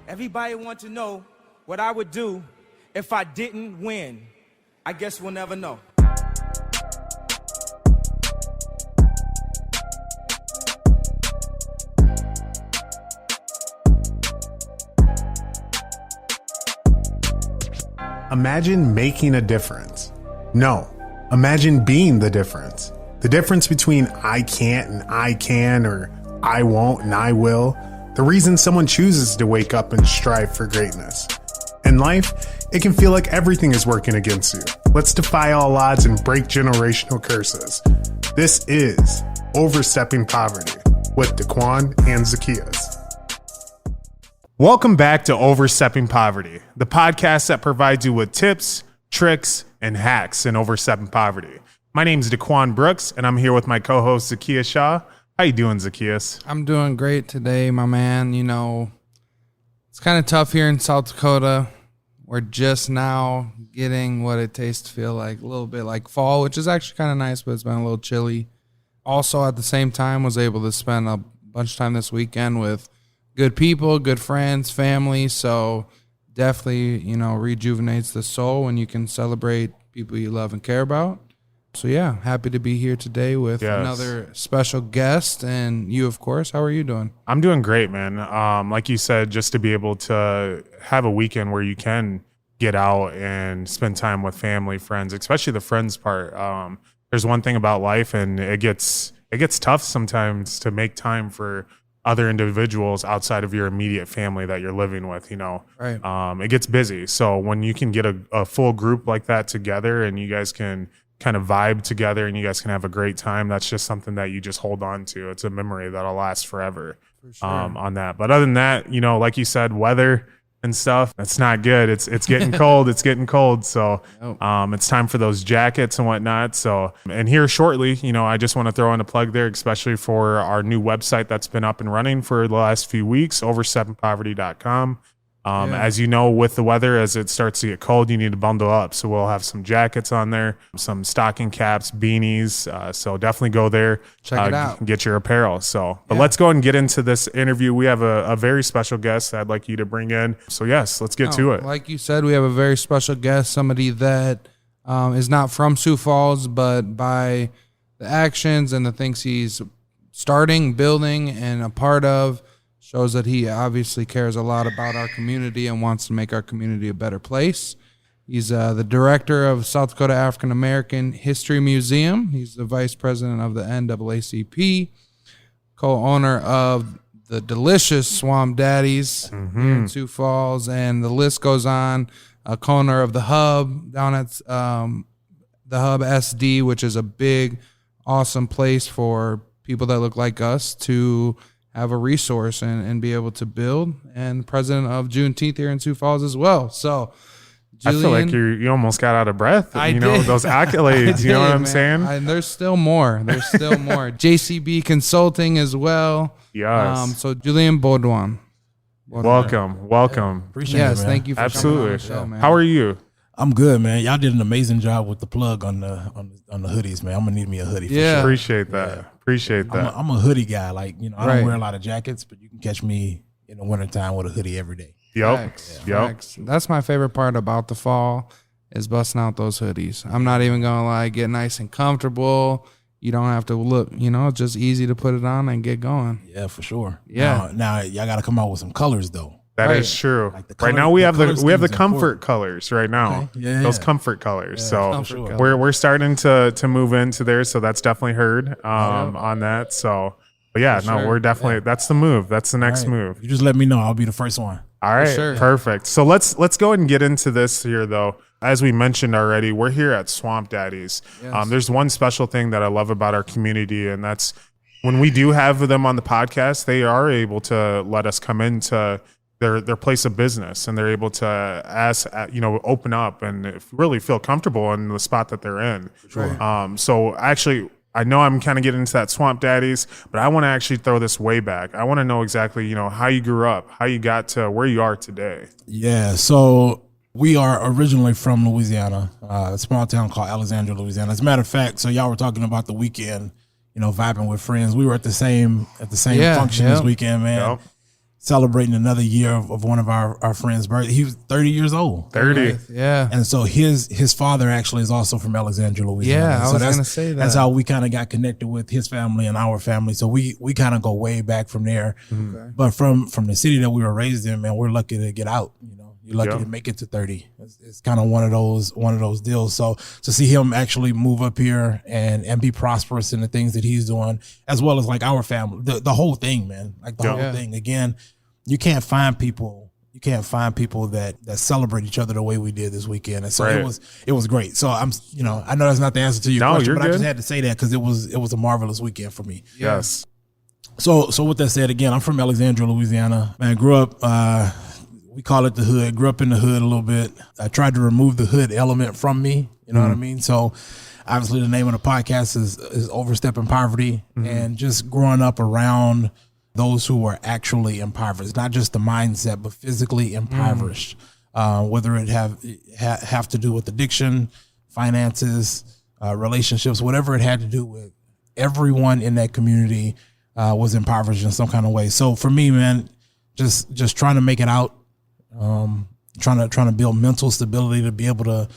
Everybody wants to know what I would do if I didn't win. I guess we'll never know. Imagine making a difference. No, imagine being the difference. The difference between I can't and I can, or I won't and I will. The reason someone chooses to wake up and strive for greatness. In life, it can feel like everything is working against you. Let's defy all odds and break generational curses. This is Overstepping Poverty with Daquan and Zacchaeus. Welcome back to Overstepping Poverty, the podcast that provides you with tips, tricks, and hacks in overstepping poverty. My name is Daquan Brooks, and I'm here with my co-host Zacchaeus Shaw. How you doing, Zacchaeus? I'm doing great today, my man. You know, it's kind of tough here in South Dakota. We're just now getting what it tastes to feel like a little bit like fall, which is actually kind of nice, but it's been a little chilly. Also, at the same time, was able to spend a bunch of time this weekend with good people, good friends, family. So definitely, you know, rejuvenates the soul when you can celebrate people you love and care about. So yeah, happy to be here today with another special guest, and you, of course. How are you doing? I'm doing great, man. Like you said, just to be able to have a weekend where you can get out and spend time with family, friends, especially the friends part. There's one thing about life, and it gets tough sometimes to make time for other individuals outside of your immediate family that you're living with, you know. Right. It gets busy. So when you can get a full group like that together and you guys can kind of vibe together and you guys can have a great time, that's just something that you just hold on to. It's a memory that'll last forever. For sure. On that. But other than that, you know, like you said, weather and stuff, it's not good. It's getting cold. It's getting cold. So it's time for those jackets and whatnot. So, and here shortly, you know, I just want to throw in a plug there, especially for our new website that's been up and running for the last few weeks, oversteppingpoverty.com. As you know, with the weather, as it starts to get cold, you need to bundle up. So we'll have some jackets on there, some stocking caps, beanies. So definitely go there. Check it out. And get your apparel. So, but let's go ahead and get into this interview. We have a very special guest that I'd like you to bring in. So yes, let's get to it. Like you said, we have a very special guest, somebody that is not from Sioux Falls, but by the actions and the things he's starting, building, and a part of, shows that he obviously cares a lot about our community and wants to make our community a better place. He's the director of South Dakota African American History Museum. He's the vice president of the NAACP, co-owner of the delicious Swamp Daddies here in Sioux Falls, and the list goes on. Co-owner of the Hub down at the Hub SD, which is a big, awesome place for people that look like us to have a resource and be able to build, and president of Juneteenth here in Sioux Falls as well. So, Julian, I feel like you almost got out of breath. I know, did. those accolades, you know what I'm saying? There's still more. JCB Consulting as well. Yes. So Julian Beaudion. Welcome. Appreciate it, man. Thank you for Absolutely. coming on the show, man. How are you? I'm good, man. Y'all did an amazing job with the plug on the hoodies, man. I'm gonna need me a hoodie. For sure. Appreciate that. I'm a hoodie guy. Like, you know, I Right. don't wear a lot of jackets, but you can catch me in the wintertime with a hoodie every day. Yep. Facts. That's my favorite part about the fall, is busting out those hoodies. I'm not even gonna lie, get nice and comfortable. You don't have to look, you know, it's just easy to put it on and get going. Yeah, for sure. Yeah. Now y'all got to come out with some colors though. That Right. is true. Like the Right color- now we the have color the scheme's comfort important. colors right now. Okay. Yeah. Those comfort colors. So Comfort colors. we're starting to move into there. So that's definitely heard on that. So, but yeah, For no, sure. we're definitely that's the move. That's the next All right. move. You just let me know. I'll be the first one. All right, sure. perfect. So let's go ahead and get into this here, though. As we mentioned already, we're here at Swamp Daddies. Yes. There's one special thing that I love about our community, and that's when we do have them on the podcast, they are able to let us come into their place of business, and they're able to ask, you know, open up and really feel comfortable in the spot that they're in. Sure. So actually, I know I'm kind of getting into that Swamp Daddies, but I want to actually throw this way back. I want to know exactly, you know, how you grew up, how you got to where you are today. Yeah. So we are originally from Louisiana, a small town called Alexandria, Louisiana. As a matter of fact, so y'all were talking about the weekend, you know, vibing with friends. We were at the same function this weekend, man. Yep. celebrating another year of one of our friends' birthday. He was 30 years old. 30. Yeah. And so his father actually is also from Alexandria, Louisiana. Yeah, I was going to say that. That's how we kind of got connected with his family and our family. So we kind of go way back from there. Okay. But from the city that we were raised in, man, we're lucky to get out. You know, you're lucky to make it to 30. It's kind of one of those deals. So to see him actually move up here and be prosperous in the things that he's doing, as well as like our family, the whole thing, man, like the whole thing. Again, you can't find people that celebrate each other the way we did this weekend. And so it was great. So I know that's not the answer to your question, but I just had to say that because it was a marvelous weekend for me. Yes. So with that said, again, I'm from Alexandria, Louisiana. Man, grew up, we call it the hood, grew up in the hood a little bit. I tried to remove the hood element from me. You know what I mean? So obviously the name of the podcast is Overstepping Poverty, and just growing up around those who are actually impoverished, not just the mindset, but physically impoverished, whether it have to do with addiction, finances, relationships, whatever it had to do with. Everyone in that community was impoverished in some kind of way. So for me, man, just trying to make it out, trying to build mental stability to be able to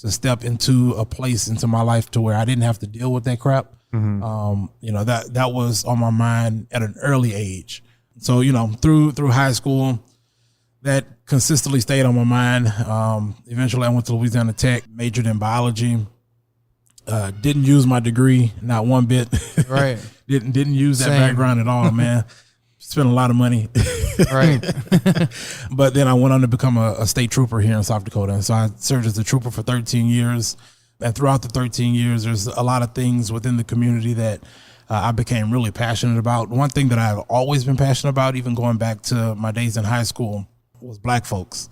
step into a place into my life to where I didn't have to deal with that crap. That was on my mind at an early age. So, through high school, that consistently stayed on my mind. Eventually I went to Louisiana Tech, majored in biology, didn't use my degree, not one bit. Right. didn't use that background at all, man. Spent a lot of money. Right. But then I went on to become a state trooper here in South Dakota. And so I served as a trooper for 13 years. And throughout the 13 years, there's a lot of things within the community that I became really passionate about. One thing that I've always been passionate about, even going back to my days in high school, was black folks.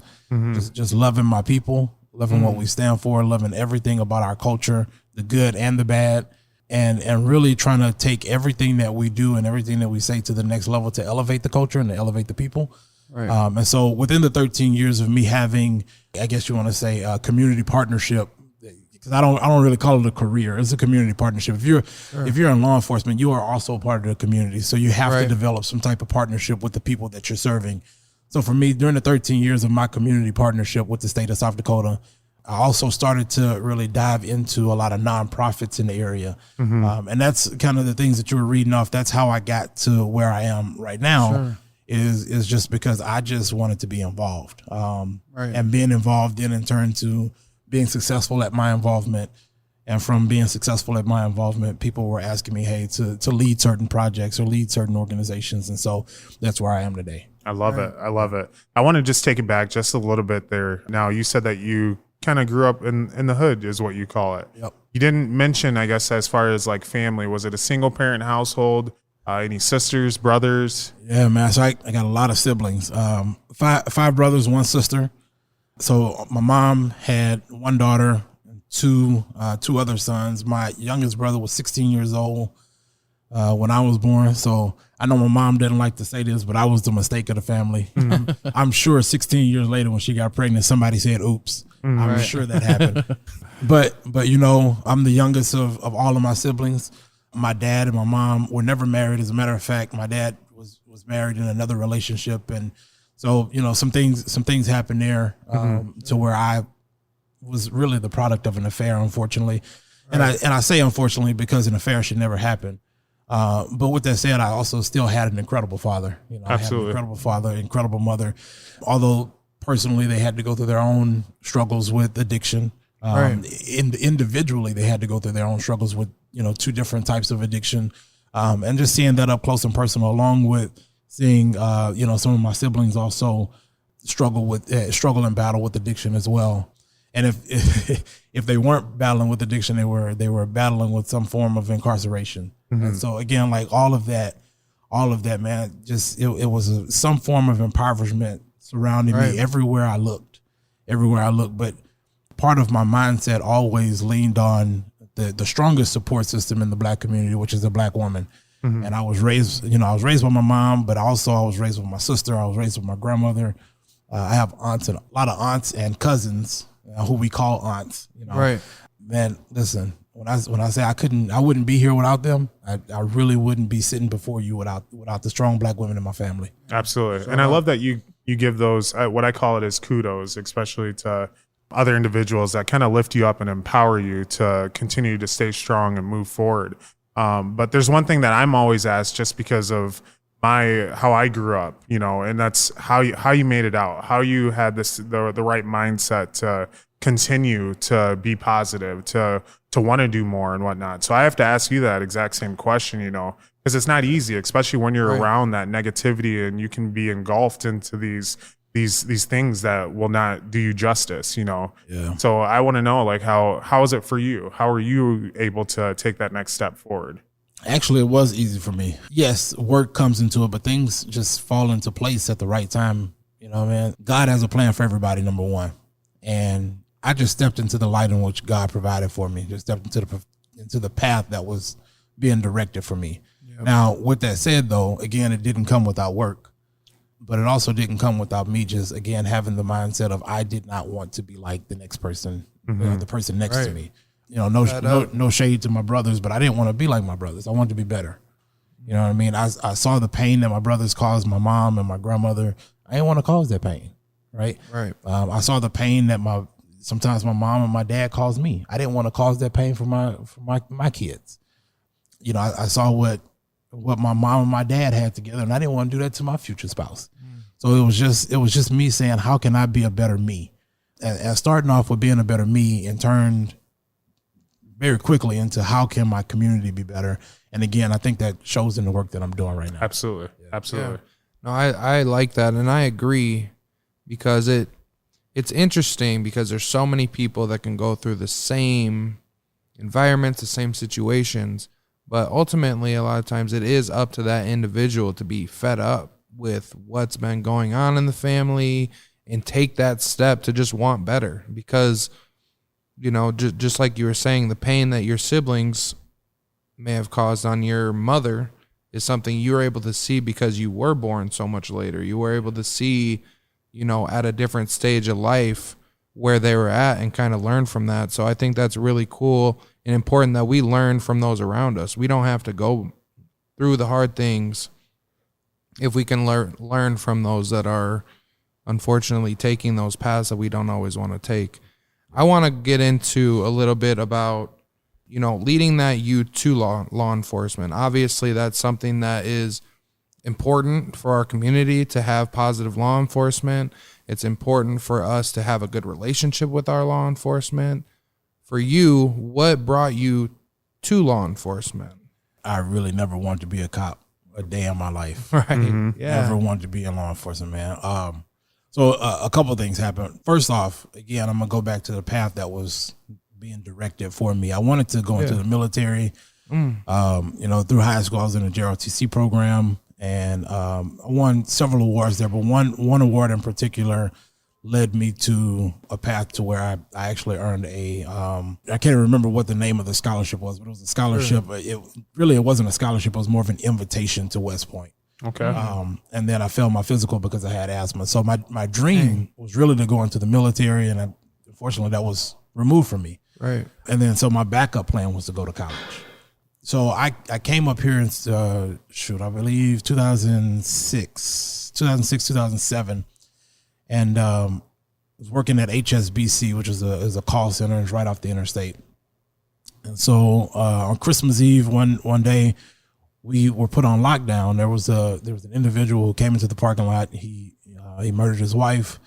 Just loving my people, loving what we stand for, loving everything about our culture, the good and the bad, and really trying to take everything that we do and everything that we say to the next level to elevate the culture and to elevate the people. Right. And so within the 13 years of me having, I guess you want to say, a community partnership, because I don't really call it a career. It's a community partnership. If you're in law enforcement, you are also a part of the community. So you have to develop some type of partnership with the people that you're serving. So for me, during the 13 years of my community partnership with the state of South Dakota, I also started to really dive into a lot of nonprofits in the area. And that's kind of the things that you were reading off. That's how I got to where I am right now. Is just because I just wanted to be involved. And being involved then in turn to being successful at my involvement, and from being successful at my involvement, people were asking me, hey, to lead certain projects or lead certain organizations. And so that's where I am today. I love it. I love it. I want to just take it back just a little bit there. Now, you said that you kind of grew up in the hood is what you call it. Yep. You didn't mention, I guess, as far as like family, was it a single parent household? Any sisters, brothers? Yeah, man. So I got a lot of siblings, five brothers, one sister. So my mom had one daughter and two other sons. My youngest brother was 16 years old when I was born. So I know my mom didn't like to say this, but I was the mistake of the family. I'm sure 16 years later when she got pregnant, somebody said, oops. I'm sure that happened. But I'm the youngest of all of my siblings. My dad and my mom were never married. As a matter of fact, my dad was married in another relationship. And so, some things happened there to where I was really the product of an affair, unfortunately. Right. And I say unfortunately because an affair should never happen. But with that said, I also still had an incredible father. Absolutely. I had an incredible father, incredible mother. Although personally they had to go through their own struggles with addiction. Individually, they had to go through their own struggles with, two different types of addiction. And just seeing that up close and personal, along with seeing, some of my siblings also struggle and battle with addiction as well. And if they weren't battling with addiction, they were battling with some form of incarceration. And so again, like all of that, man, just, it was some form of impoverishment surrounding me everywhere I looked. But part of my mindset always leaned on the strongest support system in the black community, which is a black woman. And I was raised by my mom, but also I was raised with my sister. I was raised with my grandmother. I have a lot of aunts and cousins who we call aunts. Man, listen, when I say I wouldn't be here without them. I really wouldn't be sitting before you without the strong black women in my family. Absolutely. And I love that you give those, what I call it is kudos, especially to other individuals that kind of lift you up and empower you to continue to stay strong and move forward. But there's one thing that I'm always asked, just because of how I grew up, and that's how you made it out, how you had the right mindset to continue to be positive, to want to do more and whatnot. So I have to ask you that exact same question, because it's not easy, especially when you're around that negativity and you can be engulfed into these things that will not do you justice, Yeah. So I want to know, like, how is it for you? How are you able to take that next step forward? Actually, it was easy for me. Yes, work comes into it, but things just fall into place at the right time. Man, God has a plan for everybody, number one. And I just stepped into the light in which God provided for me. Just stepped into the path that was being directed for me. Yep. Now, with that said, though, again, it didn't come without work, but it also didn't come without me just, again, having the mindset of I did not want to be like the next person, the person next to me. No shade to my brothers, but I didn't want to be like my brothers. I wanted to be better. You know what I mean? I saw the pain that my brothers caused my mom and my grandmother. I didn't want to cause that pain, right? Right. I saw the pain that sometimes my mom and my dad caused me. I didn't want to cause that pain for my kids. I saw what my mom and my dad had together, and I didn't want to do that to my future spouse. So it was just me saying, how can I be a better me? And starting off with being a better me, and turned very quickly into how can my community be better. And again, I think that shows in the work that I'm doing right now. Absolutely. Yeah. Absolutely. Yeah. No, I like that. And I agree, because it's interesting, because there's so many people that can go through the same environments, the same situations, but ultimately a lot of times it is up to that individual to be fed up with what's been going on in the family and take that step to just want better. Because just like you were saying, the pain that your siblings may have caused on your mother is something you were able to see because you were born so much later. You were able to see, at a different stage of life where they were at, and kind of learn from that. So I think that's really cool and important that we learn from those around us. We don't have to go through the hard things if we can learn from those that are unfortunately taking those paths that we don't always want to take. I want to get into a little bit about, leading that youth to law enforcement. Obviously, that's something that is important for our community, to have positive law enforcement. It's important for us to have a good relationship with our law enforcement. For you, what brought you to law enforcement? I really never wanted to be a cop a day in my life. Right. Mm-hmm. Yeah. Never wanted to be in law enforcement, man. So a couple of things happened. First off, again, I'm going to go back to the path that was being directed for me. I wanted to go into the military. Through high school, I was in a JROTC program, and I won several awards there, but one award in particular led me to a path to where I actually earned I can't remember what the name of the scholarship was, but it was a scholarship. It wasn't a scholarship. It was more of an invitation to West Point. Okay. And then I failed my physical because I had asthma. So my dream was really to go into the military, and unfortunately that was removed from me. Right. And then so my backup plan was to go to college. So I came up here in I believe 2006, 2007, and was working at HSBC, which is a call center. It's right off the interstate. And so on Christmas Eve, one day, we were put on lockdown. There was an individual who came into the parking lot. He murdered his wife,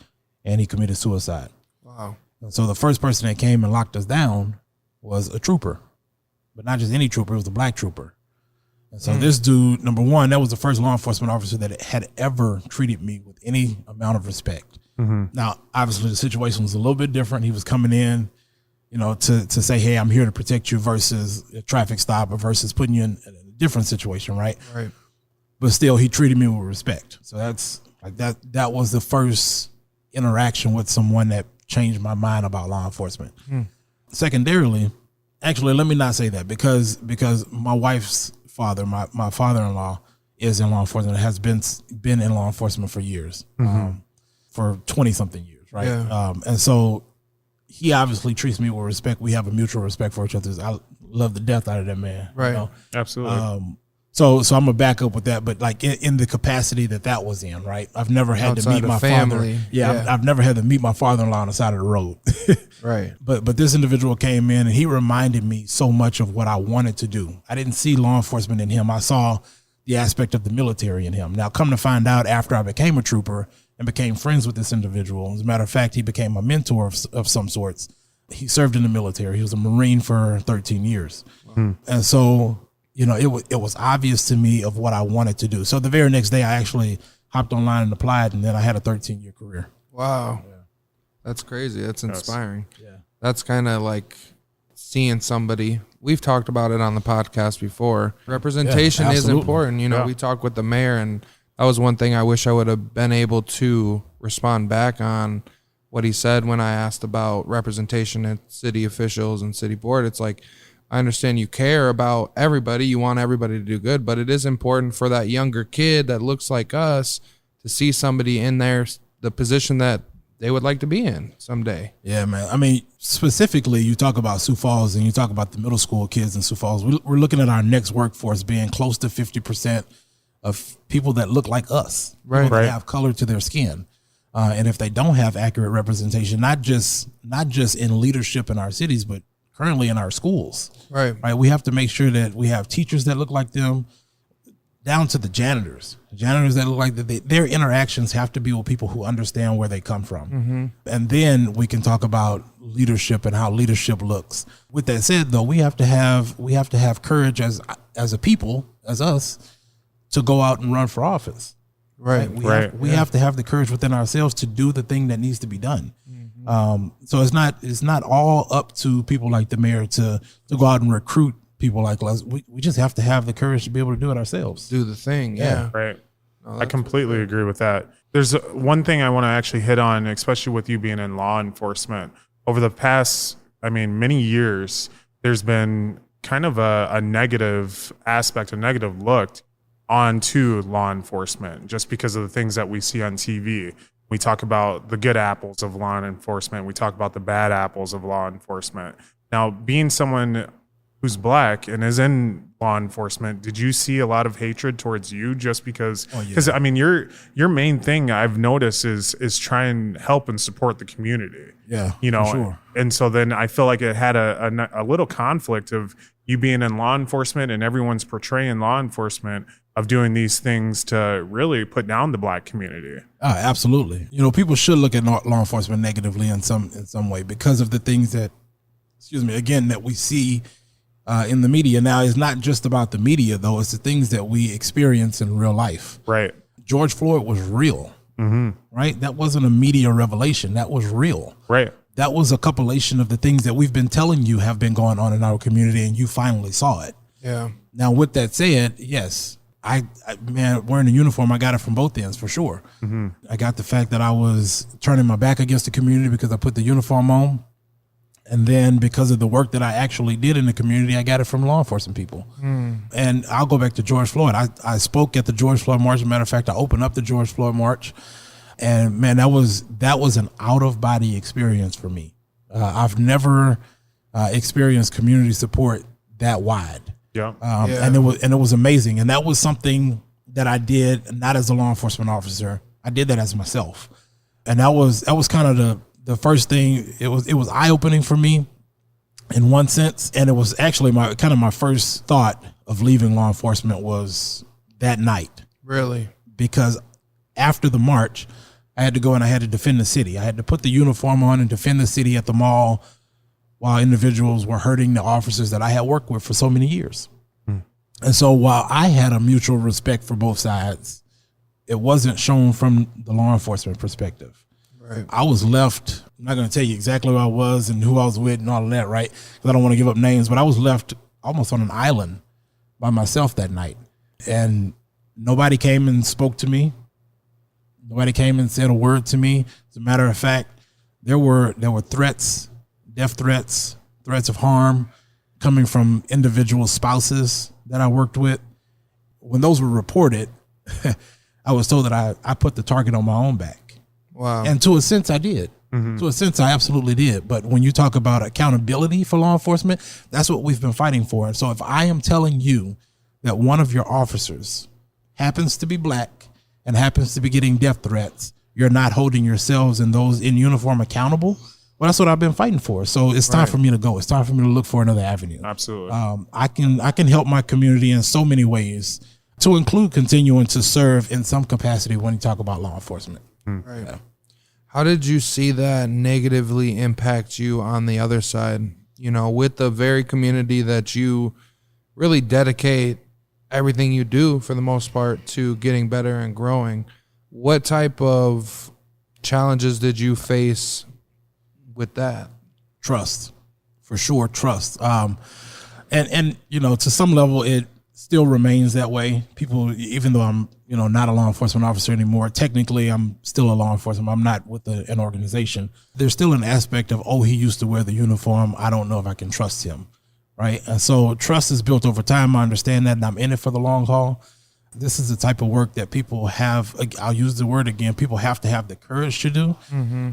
and he committed suicide. Wow. And so the first person that came and locked us down was a trooper, but not just any trooper. It was a black trooper. And so this dude, number one, that was the first law enforcement officer that had ever treated me with any amount of respect. Mm-hmm. Now, obviously, the situation was a little bit different. He was coming in, to say, hey, I'm here to protect you, versus a traffic stop, or versus putting you in a different situation, right? Right. But still, he treated me with respect. So that's like that was the first interaction with someone that changed my mind about law enforcement. Secondarily, actually, let me not say that, because my wife's father, my father-in-law, is in law enforcement, has been in law enforcement for years, for 20-something years, right? Yeah. And so he obviously treats me with respect. We have a mutual respect for each other. love the death out of that man. Right. You know? Absolutely. So I'm gonna back up with that, but like in the capacity that was in, right? I've never had to Outside meet of my family. father. Yeah, I've never had to meet my father-in-law on the side of the road. Right. But this individual came in and he reminded me so much of what I wanted to do. I didn't see law enforcement in him. I saw the aspect of the military in him. Now, come to find out, after I became a trooper and became friends with this individual, as a matter of fact, he became a mentor of some sorts. He served in the military. He was a Marine for 13 years. And so, you know, it was obvious to me of what I wanted to do. So the very next day, I actually hopped online and applied, and then I had a 13-year career. Wow. That's crazy. That's inspiring. Yeah. That's kind of like seeing somebody. We've talked about it on the podcast before. Representation is absolutely. important. You know, Yeah. we talked with the mayor, and that was one thing I wish I would have been able to respond back on what he said when I asked about representation at city officials and city board. It's like, I understand you care about everybody. You want everybody to do good, but it is important for that younger kid that looks like us to see somebody in the position that they would like to be in someday. Yeah, man. I mean, specifically, you talk about Sioux Falls and you talk about the middle school kids in Sioux Falls. We're looking at our next workforce being close to 50% of people that look like us, Right. people that Right. have color to their skin. And if they don't have accurate representation, not just in leadership in our cities, but currently in our schools, Right. right? We have to make sure that we have teachers that look like them, down to the janitors that look like that. Their interactions have to be with people who understand where they come from. And then we can talk about leadership and how leadership looks. With that said, though, we have to have courage as a people, as us, to go out and run for office. Right. We have to have the courage within ourselves to do the thing that needs to be done. So it's not all up to people like the mayor to go out and recruit people like us. We just have to have the courage to be able to do it ourselves. Do the thing. Yeah. Right. I completely agree with that. There's one thing I want to actually hit on, especially with you being in law enforcement. Over the past, many years, there's been kind of a negative aspect, a negative look onto law enforcement just because of the things that we see on TV. We talk about the good apples of law enforcement. We talk about the bad apples of law enforcement. Now, being someone who's black and is in law enforcement, did you see a lot of hatred towards you just because? Because your main thing I've noticed is try and help and support the community. Yeah, you know, for sure. And so then I feel like it had a little conflict of you being in law enforcement and everyone's portraying law enforcement of doing these things to really put down the black community. Absolutely. You know, people should look at law enforcement negatively in some way because of the things that, that we see in the media. Now, it's not just about the media, though. It's the things that we experience in real life. Right. George Floyd was real, right? That wasn't a media revelation. That was real. Right. That was a compilation of the things that we've been telling you have been going on in our community, and you finally saw it. Yeah. Now, with that said, yes, I wearing a uniform, I got it from both ends for sure. I got the fact that I was turning my back against the community because I put the uniform on. And then because of the work that I actually did in the community, I got it from law enforcement people. And I'll go back to George Floyd. I spoke at the George Floyd March. As a matter of fact, I opened up the George Floyd March. And man, that was an out of body experience for me. I've never experienced community support that wide. Yeah. And it was amazing. And that was something that I did not as a law enforcement officer. I did that as myself. And that was kind of the first thing. It was eye opening for me in one sense. And it was actually my first thought of leaving law enforcement was that night. Really? Because after the march, I had to go and I had to defend the city. I had to put the uniform on and defend the city at the mall while individuals were hurting the officers that I had worked with for so many years. And so while I had a mutual respect for both sides, it wasn't shown from the law enforcement perspective. Right. I was left, I'm not going to tell you exactly where I was and who I was with and all of that, right? Because I don't want to give up names, but I was left almost on an island by myself that night. And nobody came and spoke to me. Nobody came and said a word to me. As a matter of fact, there were threats, death threats, threats of harm coming from individual spouses that I worked with. When those were reported, I was told that I put the target on my own back. Wow. And to a sense, I did. To a sense, I absolutely did. But when you talk about accountability for law enforcement, that's what we've been fighting for. And so if I am telling you that one of your officers happens to be black and happens to be getting death threats, you're not holding yourselves and those in uniform accountable. Well, that's what I've been fighting for. So it's time for me to go. It's time for me to look for another avenue. Absolutely. I can help my community in so many ways, to include continuing to serve in some capacity when you talk about law enforcement. Right. Yeah. How did you see that negatively impact you on the other side? You know, with the very community that you really dedicate everything you do for the most part to getting better and growing. What type of challenges did you face with that? Trust, for sure. Trust. And you know, to some level, it still remains that way. People, even though I'm, you know, not a law enforcement officer anymore, technically I'm still a law enforcement. I'm not with an organization. There's still an aspect of, oh, he used to wear the uniform. I don't know if I can trust him. Right. And so trust is built over time. I understand that, and I'm in it for the long haul. This is the type of work that people have. I'll use the word again. People have to have the courage to do,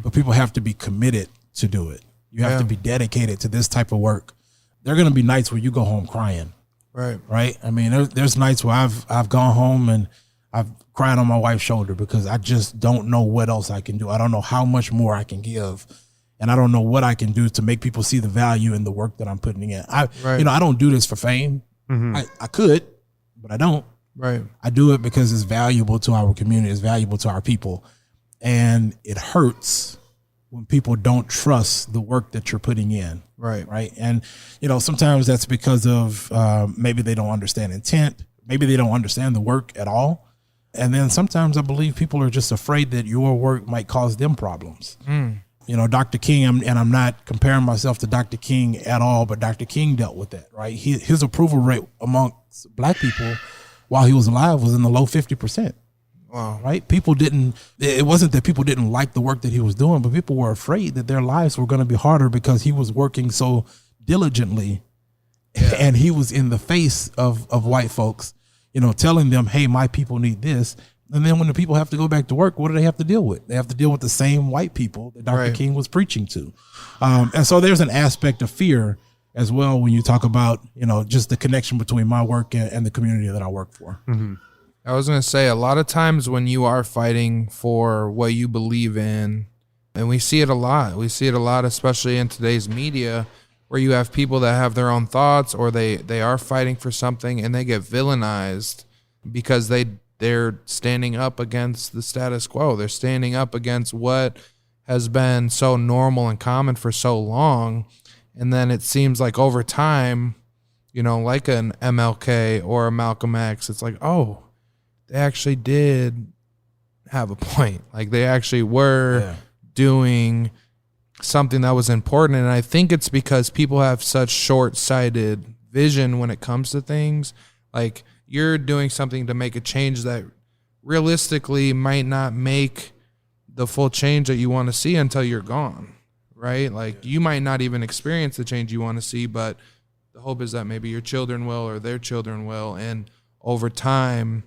but people have to be committed to do it. You have to be dedicated to this type of work. There are going to be nights where you go home crying. Right. Right. I mean, there's nights where I've gone home and I've cried on my wife's shoulder because I just don't know what else I can do. I don't know how much more I can give. And I don't know what I can do to make people see the value in the work that I'm putting in. You know, I don't do this for fame. I could, but I don't. Right. I do it because it's valuable to our community. It's valuable to our people. And it hurts when people don't trust the work that you're putting in. Right. Right. And, you know, sometimes that's because of maybe they don't understand intent. Maybe they don't understand the work at all. And then sometimes I believe people are just afraid that your work might cause them problems. You know, Dr. King, and I'm not comparing myself to Dr. King at all, but Dr. King dealt with that, right? His approval rate amongst black people while he was alive was in the low 50%. Wow. Right? It wasn't that people didn't like the work that he was doing, but people were afraid that their lives were going to be harder because he was working so diligently. And he was in the face of white folks, you know, telling them, hey, my people need this. And then when the people have to go back to work, what do they have to deal with? They have to deal with the same white people that Dr. King was preaching to. And so there's an aspect of fear as well when you talk about, you know, just the connection between my work and the community that I work for. I was going to say, a lot of times when you are fighting for what you believe in, and we see it a lot, especially in today's media, where you have people that have their own thoughts or they are fighting for something and they get villainized because they're standing up against the status quo. They're standing up against what has been so normal and common for so long. And then it seems like over time, you know, like an MLK or a Malcolm X, it's like, oh, they actually did have a point. Like they actually were doing something that was important. And I think it's because people have such short-sighted vision when it comes to things. Like, you're doing something to make a change that realistically might not make the full change that you want to see until you're gone, right? Like you might not even experience the change you want to see, but the hope is that maybe your children will or their children will. And over time,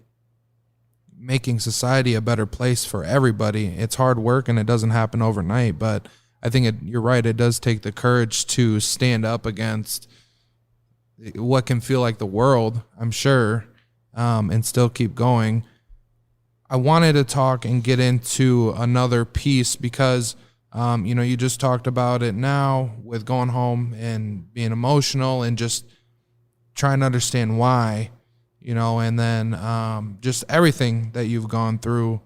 making society a better place for everybody. It's hard work and it doesn't happen overnight, but I think you're right. It does take the courage to stand up against what can feel like the world, I'm sure, and still keep going. I wanted to talk and get into another piece because, you know, you just talked about it now with going home and being emotional and just trying to understand why, you know, and then just everything that you've gone through.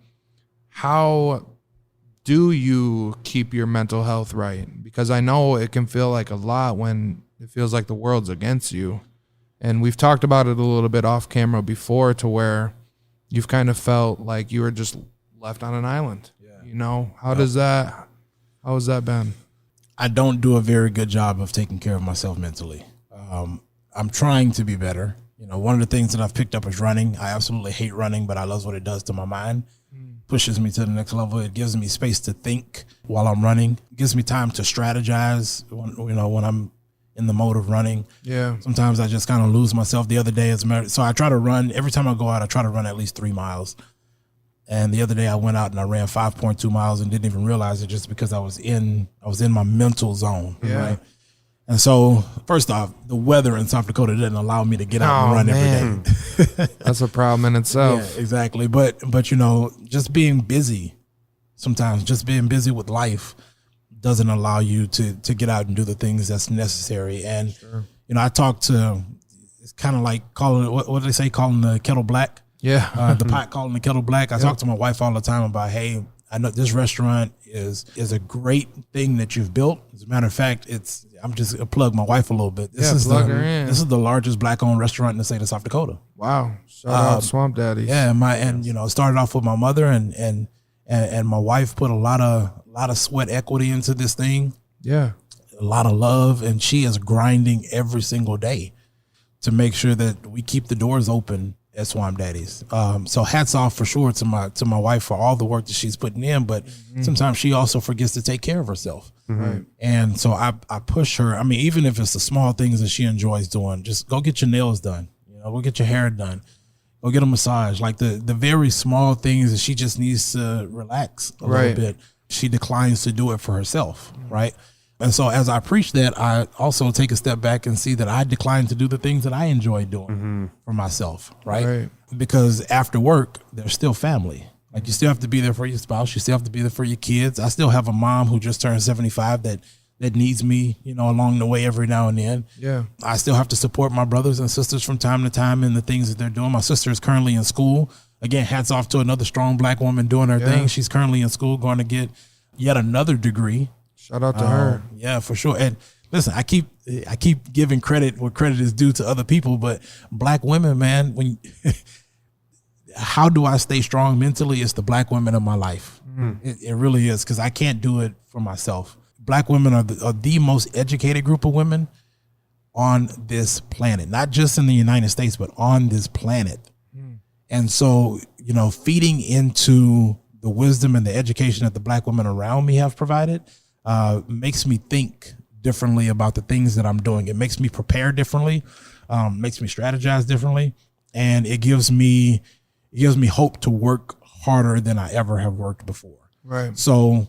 How do you keep your mental health right? Because I know it can feel like a lot when it feels like the world's against you. And we've talked about it a little bit off camera before, to where you've kind of felt like you were just left on an island. You know, how has that been? I don't do a very good job of taking care of myself mentally. I'm trying to be better. You know, one of the things that I've picked up is running. I absolutely hate running, but I love what it does to my mind. Pushes me to the next level. It gives me space to think while I'm running. It gives me time to strategize when I'm in the mode of running. Yeah. Sometimes I just kind of lose myself. The other day, so I try to run. Every time I go out, I try to run at least 3 miles. And the other day I went out and I ran 5.2 miles and didn't even realize it just because I was in my mental zone. Yeah. Right. And so first off, the weather in South Dakota didn't allow me to get out and run every day. That's a problem in itself. Yeah, exactly. But you know, just being busy, sometimes just being busy with life doesn't allow you to get out and do the things that's necessary. And, you know, I talk to, it's kind of like calling it, what do they say, calling the kettle black? Yeah. The pot calling the kettle black. I talk to my wife all the time about, hey, I know this restaurant is a great thing that you've built. As a matter of fact, I'm just gonna plug my wife a little bit. This is the largest black owned restaurant in the state of South Dakota. Wow. Shout out Swamp Daddies. Yeah, and you know, it started off with my mother and my wife put a lot of sweat equity into this thing. Yeah. A lot of love, and she is grinding every single day to make sure that we keep the doors open at Swamp Daddies. So hats off for sure to my wife for all the work that she's putting in, but sometimes she also forgets to take care of herself. Right. And so I push her. I mean, even if it's the small things that she enjoys doing, just go get your nails done, you know, go get your hair done, go get a massage, like the very small things that she just needs to relax a little bit. She declines to do it for herself. Right. And so as I preach that, I also take a step back and see that I decline to do the things that I enjoy doing for myself, right? Because after work, there's still family. Like, you still have to be there for your spouse. You still have to be there for your kids. I still have a mom who just turned 75 that needs me, you know, along the way every now and then. Yeah. I still have to support my brothers and sisters from time to time in the things that they're doing. My sister is currently in school. Again, hats off to another strong black woman doing her thing. She's currently in school going to get yet another degree. Shout out to her. Yeah, for sure. And listen, I keep giving credit where credit is due to other people, but black women, man, how do I stay strong mentally? It's the black women of my life. It really is, because I can't do it for myself. Black women are the most educated group of women on this planet, not just in the United States, but on this planet. And so, you know, feeding into the wisdom and the education that the black women around me have provided makes me think differently about the things that I'm doing. It makes me prepare differently, makes me strategize differently, and it gives me hope to work harder than I ever have worked before. Right. So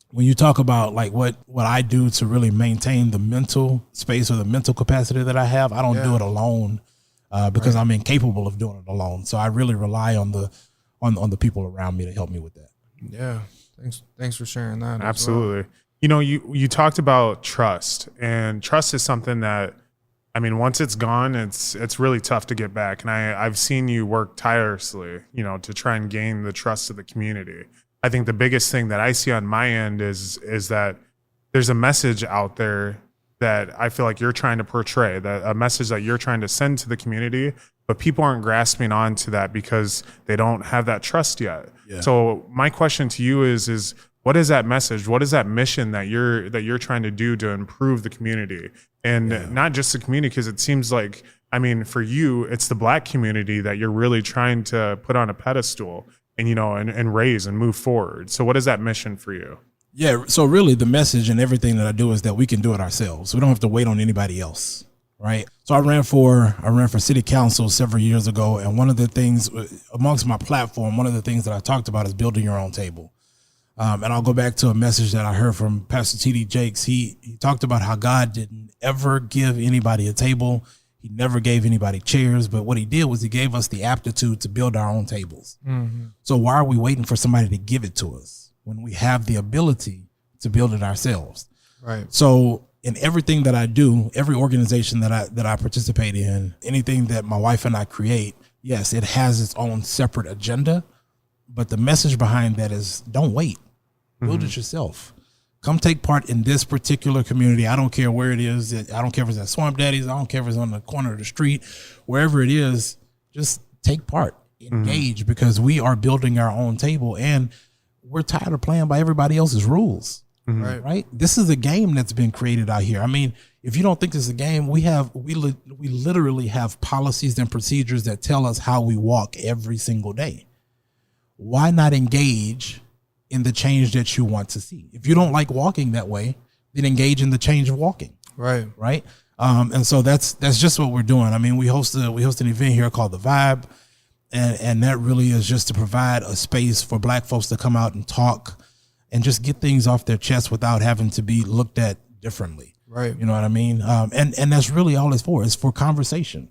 when you talk about like what I do to really maintain the mental space or the mental capacity that I have, I don't do it alone because I'm incapable of doing it alone. So I really rely on the people around me to help me with that. Yeah. Thanks for sharing that. Absolutely. Well. You know, you talked about trust, and trust is something that, I mean, once it's gone, it's really tough to get back. And I've seen you work tirelessly, you know, to try and gain the trust of the community. I think the biggest thing that I see on my end is that there's a message out there that I feel like you're trying to portray, that a message that you're trying to send to the community, but people aren't grasping on to that because they don't have that trust yet. Yeah. So my question to you is what is that message? What is that mission that you're trying to do to improve the community? And not just the community, because it seems like, I mean, for you, it's the black community that you're really trying to put on a pedestal and, you know, and raise and move forward. So what is that mission for you? Yeah. So really the message and everything that I do is that we can do it ourselves. We don't have to wait on anybody else. Right. So I ran for city council several years ago. And one of the things amongst my platform, one of the things that I talked about is building your own table. And I'll go back to a message that I heard from Pastor T.D. Jakes. He talked about how God didn't ever give anybody a table. He never gave anybody chairs. But what he did was he gave us the aptitude to build our own tables. Mm-hmm. So why are we waiting for somebody to give it to us when we have the ability to build it ourselves? Right. So in everything that I do, every organization that I participate in, anything that my wife and I create, yes, it has its own separate agenda. But the message behind that is don't wait. Build it yourself. Come take part in this particular community. I don't care where it is. I don't care if it's at Swamp Daddies. I don't care if it's on the corner of the street. Wherever it is, just take part. Engage, because we are building our own table and we're tired of playing by everybody else's rules. Right? This is a game that's been created out here. I mean, if you don't think this is a game, we literally have policies and procedures that tell us how we walk every single day. Why not engage in the change that you want to see? If you don't like walking that way, then engage in the change of walking. Right. Right. And so that's just what we're doing. I mean, we host an event here called The Vibe. And that really is just to provide a space for Black folks to come out and talk and just get things off their chest without having to be looked at differently. Right. You know what I mean? And that's really all it's for. It's for conversation.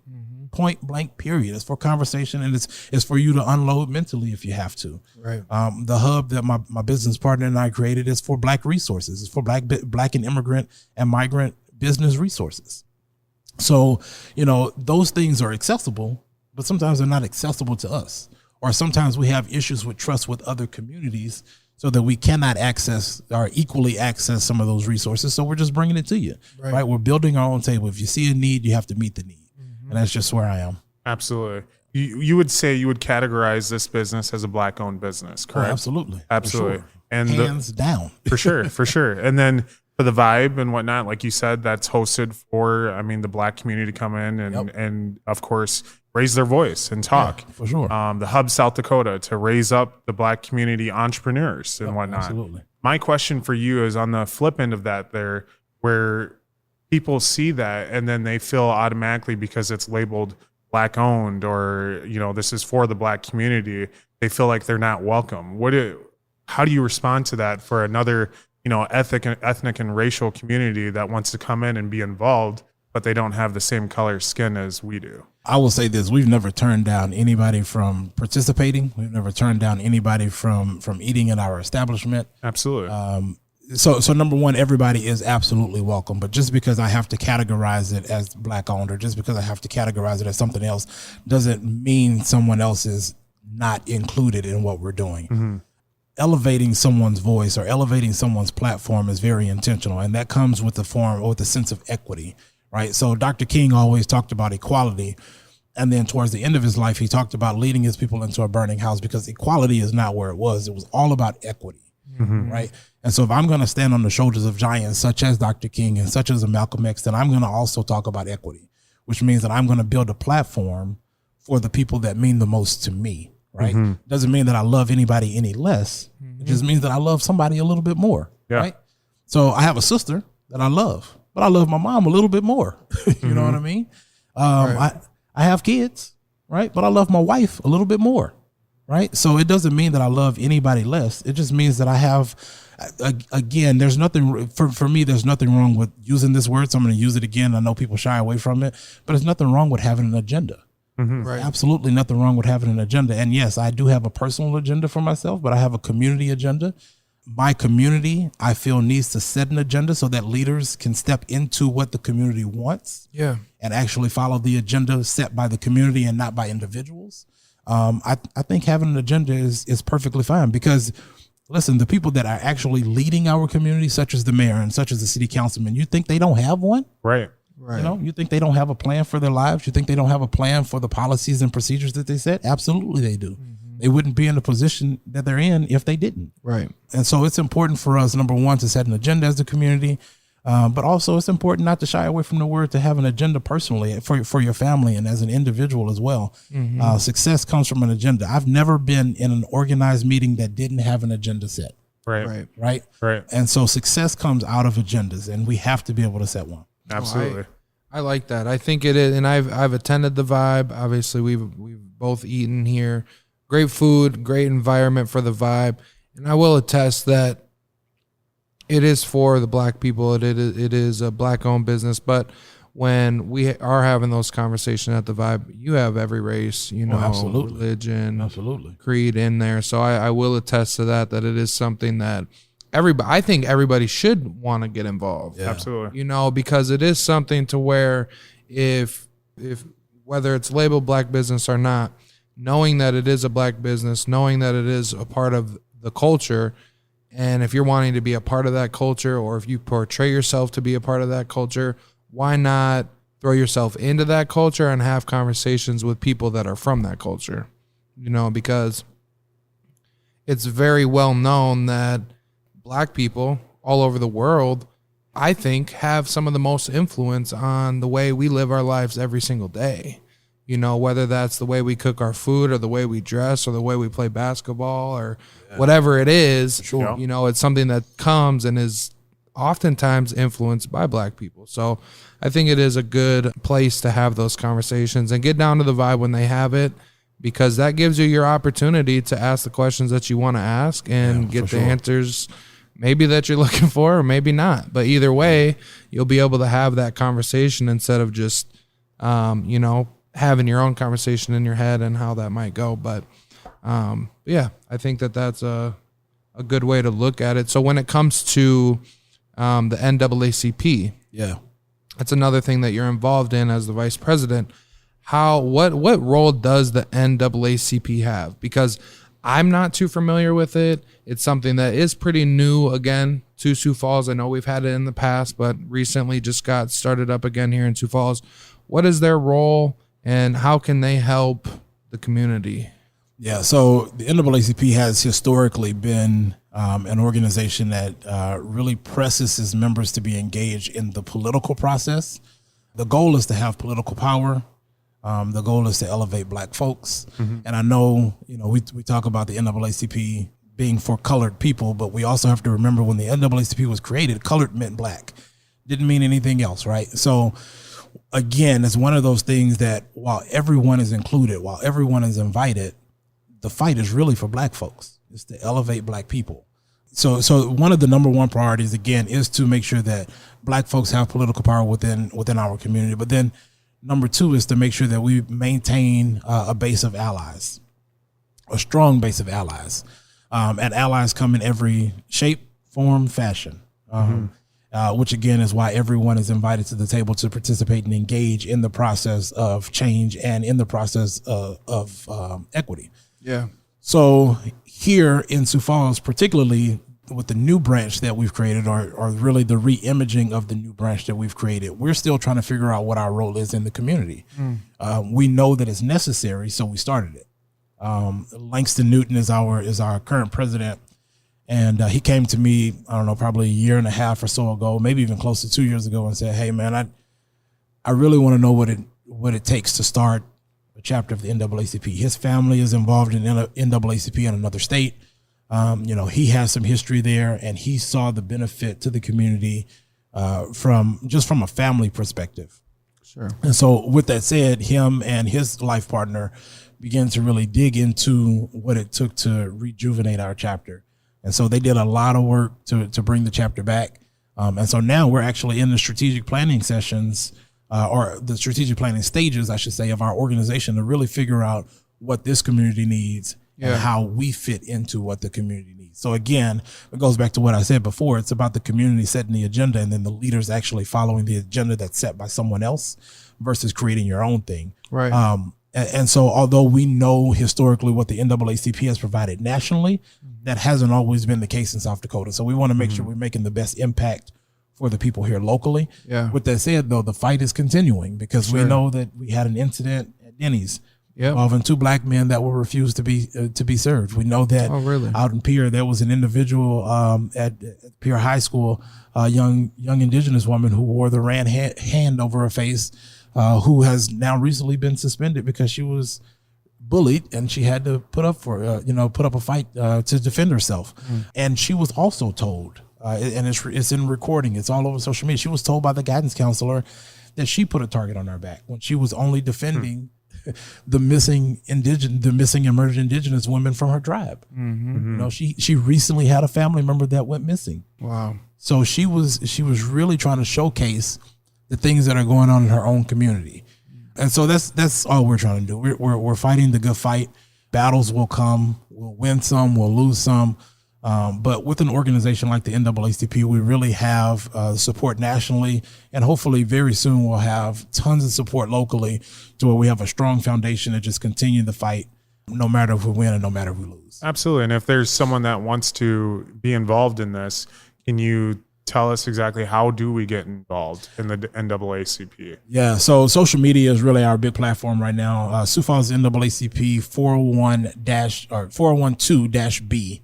Point blank, period. It's for conversation, and it's for you to unload mentally if you have to. Right. The hub that my business partner and I created is for Black resources. It's for Black and immigrant and migrant business resources. So, you know, those things are accessible, but sometimes they're not accessible to us. Or sometimes we have issues with trust with other communities so that we cannot access or equally access some of those resources. So we're just bringing it to you, right? We're building our own table. If you see a need, you have to meet the need. And that's just where I am. Absolutely. You would say you would categorize this business as a Black owned business, correct? Oh, absolutely. Absolutely. Sure. And hands down. For sure. And then for the vibe and whatnot, like you said, that's hosted for, I mean, the Black community to come in and of course, raise their voice and talk. Yeah, for sure. The hub South Dakota to raise up the Black community entrepreneurs and whatnot. Absolutely. My question for you is on the flip end of that there, where people see that and then they feel automatically because it's labeled Black owned or, you know, this is for the Black community, they feel like they're not welcome. How do you respond to that for another, you know, ethnic and racial community that wants to come in and be involved, but they don't have the same color skin as we do? I will say this: we've never turned down anybody from participating. We've never turned down anybody from eating in our establishment. Absolutely. So number one, everybody is absolutely welcome. But just because I have to categorize it as Black owned, or just because I have to categorize it as something else, doesn't mean someone else is not included in what we're doing. Mm-hmm. Elevating someone's voice or elevating someone's platform is very intentional, and that comes with the form or with the sense of equity, right? So Dr. King always talked about equality, and then towards the end of his life, he talked about leading his people into a burning house, because equality is not where it was. It was all about equity, right? And so if I'm going to stand on the shoulders of giants such as Dr. King and such as a Malcolm X, then I'm going to also talk about equity, which means that I'm going to build a platform for the people that mean the most to me. Right. Doesn't mean that I love anybody any less. It just means that I love somebody a little bit more. Yeah. Right. So I have a sister that I love, but I love my mom a little bit more. You know what I mean? I have kids, right? But I love my wife a little bit more. Right. So it doesn't mean that I love anybody less. It just means that I have, again, there's nothing for me. There's nothing wrong with using this word. So I'm going to use it again. I know people shy away from it, but there's nothing wrong with having an agenda. Right. Absolutely nothing wrong with having an agenda. And yes, I do have a personal agenda for myself, but I have a community agenda. My community, I feel, needs to set an agenda so that leaders can step into what the community wants. Yeah. And actually follow the agenda set by the community and not by individuals. I think having an agenda is perfectly fine, because listen, the people that are actually leading our community, such as the mayor and such as the city councilman, you think they don't have one? Right. Right. You know, you think they don't have a plan for their lives? You think they don't have a plan for the policies and procedures that they set? Absolutely they do. They wouldn't be in the position that they're in if they didn't. Right. And so it's important for us, number one, to set an agenda as a community, but also it's important not to shy away from the word to have an agenda personally for your family and as an individual as well. Success comes from an agenda. I've never been in an organized meeting that didn't have an agenda set. Right. And so success comes out of agendas, and we have to be able to set one. Absolutely. I like that. I think it is, and I've attended the Vibe. Obviously, we've both eaten here. Great food, great environment for the Vibe, and I will attest that it is for the Black people. It is a Black-owned business, but when we are having those conversations at the Vibe, you have every race, religion, creed in there. So I will attest to that it is something that I think everybody should want to get involved. Yeah. Absolutely. Because it is something to where if whether it's labeled Black business or not, knowing that it is a Black business, knowing that it is a part of the culture, and if you're wanting to be a part of that culture, or if you portray yourself to be a part of that culture, why not throw yourself into that culture and have conversations with people that are from that culture? Because it's very well known that Black people all over the world, I think, have some of the most influence on the way we live our lives every single day. Whether that's the way we cook our food or the way we dress or the way we play basketball or whatever it is, it's something that comes and is oftentimes influenced by Black people. So I think it is a good place to have those conversations and get down to the Vibe when they have it, because that gives you your opportunity to ask the questions that you want to ask and get the answers maybe that you're looking for or maybe not. But either way, you'll be able to have that conversation instead of just, having your own conversation in your head and how that might go. But yeah, I think that that's a good way to look at it. So when it comes to the NAACP, that's another thing that you're involved in as the vice president. What role does the NAACP have? Because I'm not too familiar with it. It's something that is pretty new again to Sioux Falls. I know we've had it in the past, but recently just got started up again here in Sioux Falls. What is their role and how can they help the community? Yeah, so the NAACP has historically been an organization that really presses its members to be engaged in the political process. The goal is to have political power. The goal is to elevate black folks. And I know, we talk about the NAACP being for colored people, but we also have to remember when the NAACP was created, colored meant black. Didn't mean anything else, right? So again, it's one of those things that while everyone is included, while everyone is invited, the fight is really for black folks. It's to elevate black people. So one of the number one priorities, again, is to make sure that black folks have political power within our community. But then number two is to make sure that we maintain a base of allies, a strong base of allies. And allies come in every shape, form, fashion, which again is why everyone is invited to the table to participate and engage in the process of change and in the process of equity. Yeah. So here in Sioux Falls, particularly with the new branch that we've created, or really the re-imaging of the new branch that we've created, we're still trying to figure out what our role is in the community. We know that it's necessary, so we started it. Langston Newton is our current president, and he came to me, I don't know, probably a year and a half or so ago, maybe even close to 2 years ago, and said, "Hey, man, I really want to know what it takes to start a chapter of the NAACP." His family is involved in NAACP in another state. He has some history there, and he saw the benefit to the community from a family perspective. Sure. And so with that said, him and his life partner began to really dig into what it took to rejuvenate our chapter. And so they did a lot of work to bring the chapter back. And so now we're actually in the strategic planning sessions, or the strategic planning stages, I should say, of our organization to really figure out what this community needs and how we fit into what the community needs. So again, it goes back to what I said before. It's about the community setting the agenda and then the leaders actually following the agenda that's set by someone else versus creating your own thing. Right. And so although we know historically what the NAACP has provided nationally, that hasn't always been the case in South Dakota. So we want to make sure we're making the best impact for the people here locally. Yeah. With that said, though, the fight is continuing because we know that we had an incident at Denny's involving two black men that were refused to be served. We know that out in Pierre, there was an individual at Pierre High School, a young indigenous woman who wore the ran hand over her face, who has now recently been suspended because she was bullied and she had to put up a fight to defend herself. And she was also told, and it's in recording, it's all over social media, she was told by the guidance counselor that she put a target on her back when she was only defending the missing emerged indigenous women from her tribe. She recently had a family member that went missing. Wow. So she was really trying to showcase the things that are going on in her own community. And so that's all we're trying to do. We're fighting the good fight. Battles will come. We'll win some. We'll lose some. But with an organization like the NAACP, we really have support nationally, and hopefully very soon we'll have tons of support locally to where we have a strong foundation to just continue the fight, no matter if we win and no matter if we lose. Absolutely. And if there's someone that wants to be involved in this, can you tell us exactly how do we get involved in the NAACP? Yeah, so social media is really our big platform right now. Sioux Falls NAACP 412-B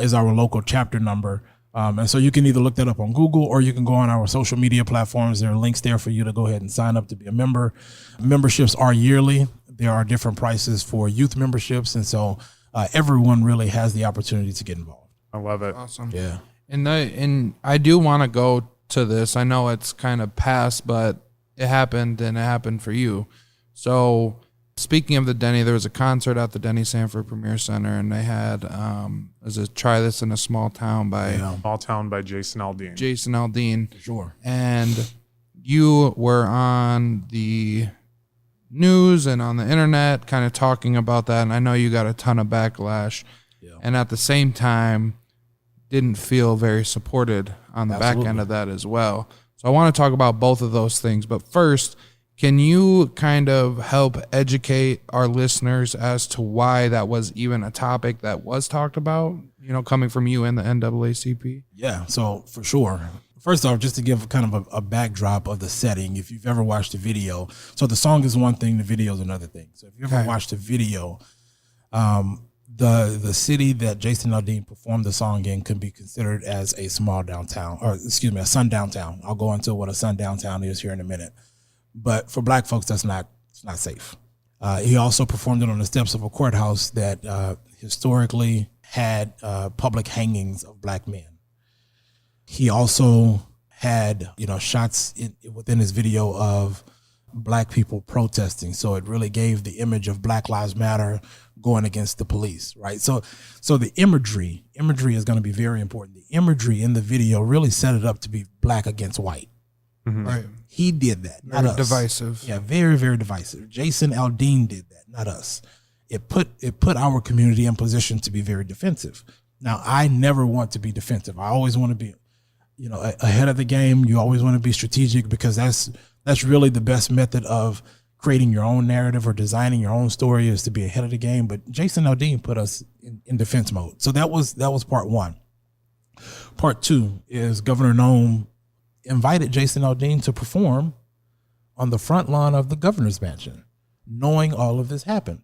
is our local chapter number. And so you can either look that up on Google or you can go on our social media platforms. There are links there for you to go ahead and sign up to be a member. Memberships are yearly. There are different prices for youth memberships. And so everyone really has the opportunity to get involved. I love it. Awesome. Yeah. And I do want to go to this. I know it's kind of past, but it happened and it happened for you. So Speaking of the Denny, there was a concert at the Denny Sanford Premier Center, and they had as a Try This in a Small Town by Small Town by Jason Aldean. Jason Aldean. Sure. And you were on the news and on the internet kind of talking about that, and I know you got a ton of backlash. Yeah. And at the same time, didn't feel very supported on the back end of that as well. So I want to talk about both of those things. But first, can you kind of help educate our listeners as to why that was even a topic that was talked about, you know, coming from you and the NAACP? Yeah, so for sure. First off, just to give kind of a backdrop of the setting, if you've ever watched the video, so the song is one thing, the video is another thing. So if you ever watched the video, the city that Jason Aldean performed the song in can be considered as a small downtown, or excuse me, a sundown town. I'll go into what a sundown town is here in a minute. But for black folks, it's not safe. He also performed it on the steps of a courthouse that historically had public hangings of black men. He also had, shots within his video of black people protesting. So it really gave the image of Black Lives Matter going against the police, right? So the imagery is going to be very important. The imagery in the video really set it up to be black against white. Mm-hmm. Right. He did that, not us. Divisive. Yeah, very, very divisive. Jason Aldean did that, not us. It put our community in position to be very defensive. Now, I never want to be defensive. I always want to be, ahead of the game. You always want to be strategic, because that's really the best method of creating your own narrative or designing your own story, is to be ahead of the game. But Jason Aldean put us in defense mode. So that was part one. Part two is Governor Noem invited Jason Aldean to perform on the front lawn of the governor's mansion, knowing all of this happened.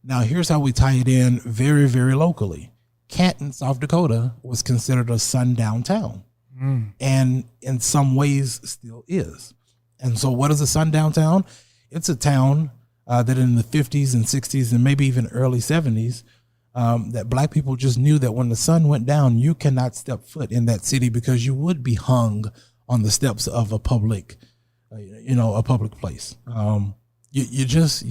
Now, here's how we tie it in very, very locally. Canton, South Dakota was considered a sundown town, and in some ways still is. And so what is a sundown town? It's a town that in the 50s and 60s and maybe even early 70s, that black people just knew that when the sun went down, you cannot step foot in that city, because you would be hung on the steps of a public, a public place. You just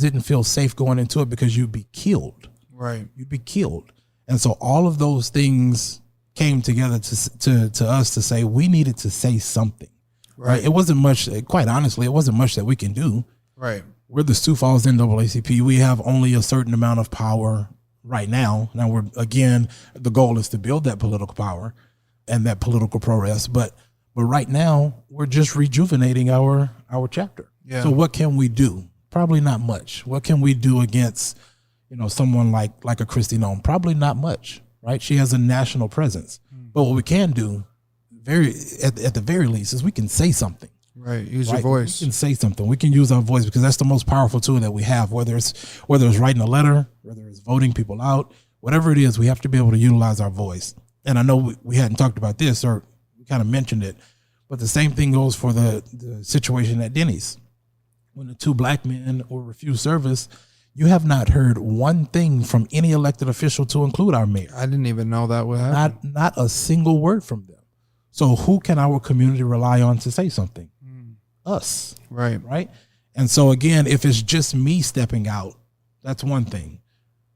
didn't feel safe going into it, because you'd be killed. Right. You'd be killed. And so all of those things came together to us to say we needed to say something. Right. It wasn't much, quite honestly, it wasn't much that we can do. Right. We're the Sioux Falls NAACP. We have only a certain amount of power right now. Now the goal is to build that political power and that political prowess. But right now, we're just rejuvenating our chapter. Yeah. So what can we do? Probably not much. What can we do against, someone like a Kristi Noem? Probably not much, right? She has a national presence. But what we can do, at the very least, is we can say something. Right. Use your voice. We can say something. We can use our voice, because that's the most powerful tool that we have. Whether it's writing a letter, whether it's voting people out, whatever it is, we have to be able to utilize our voice. And I know we hadn't talked about this, or kind of mentioned it, but the same thing goes for the situation at Denny's. When the two black men were refused service, you have not heard one thing from any elected official, to include our mayor. I didn't even know that would happen. Not a single word from them. So who can our community rely on to say something? Us. Right. And so again, if it's just me stepping out, that's one thing.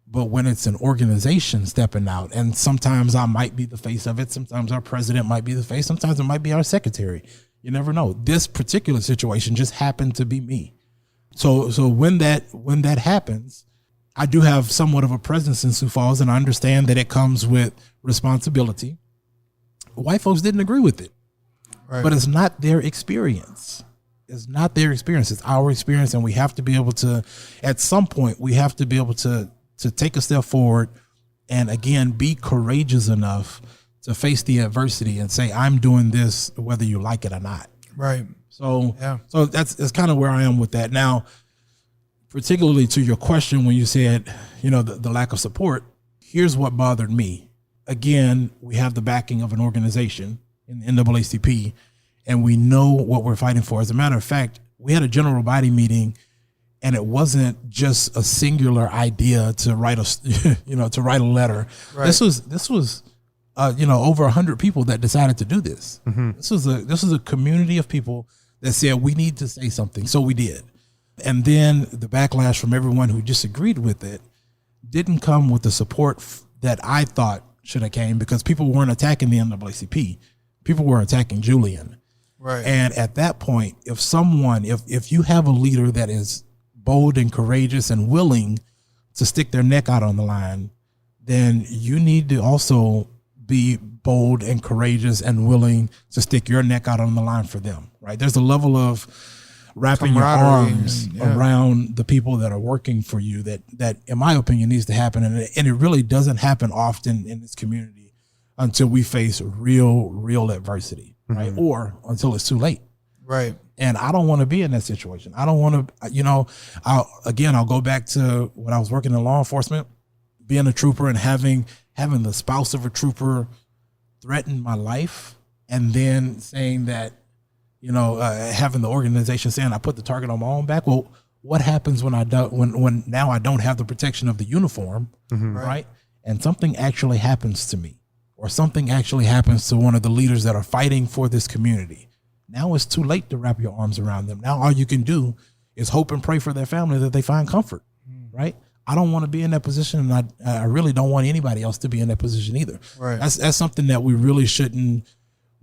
But when it's an organization stepping out, and sometimes I might be the face of it, sometimes our president might be the face, sometimes it might be our secretary. You never know. This particular situation just happened to be me. So when that happens, I do have somewhat of a presence in Sioux Falls, and I understand that it comes with responsibility. White folks didn't agree with it, but it's not their experience. It's not their experience. It's our experience, and we have to be able to, at some point, we have to be able to take a step forward and, again, be courageous enough to face the adversity and say, I'm doing this whether you like it or not. Right. So that's kind of where I am with that. Now, particularly to your question, when you said, the lack of support, here's what bothered me. Again, we have the backing of an organization in the NAACP, and we know what we're fighting for. As a matter of fact, we had a general body meeting, and it wasn't just a singular idea to write a letter. Right. This was over 100 people that decided to do this. Mm-hmm. This was a community of people that said we need to say something. So we did. And then the backlash from everyone who disagreed with it didn't come with the support that I thought should have came, because people weren't attacking the NAACP. People were attacking Julian. Right. And at that point, if you have a leader that is bold and courageous and willing to stick their neck out on the line, then you need to also be bold and courageous and willing to stick your neck out on the line for them, right? There's a level of wrapping your arms around the people that are working for you that in my opinion needs to happen. And it really doesn't happen often in this community until we face real adversity, right? Or until it's too late. Right. And I don't want to be in that situation. I don't want to, I'll go back to when I was working in law enforcement, being a trooper and having the spouse of a trooper threaten my life, and then saying that, having the organization saying I put the target on my own back. Well, what happens when when now I don't have the protection of the uniform, right? And something actually happens to me, or something actually happens to one of the leaders that are fighting for this community. Now it's too late to wrap your arms around them. Now all you can do is hope and pray for their family that they find comfort, right? I don't want to be in that position, and I really don't want anybody else to be in that position either. Right. That's something that we really shouldn't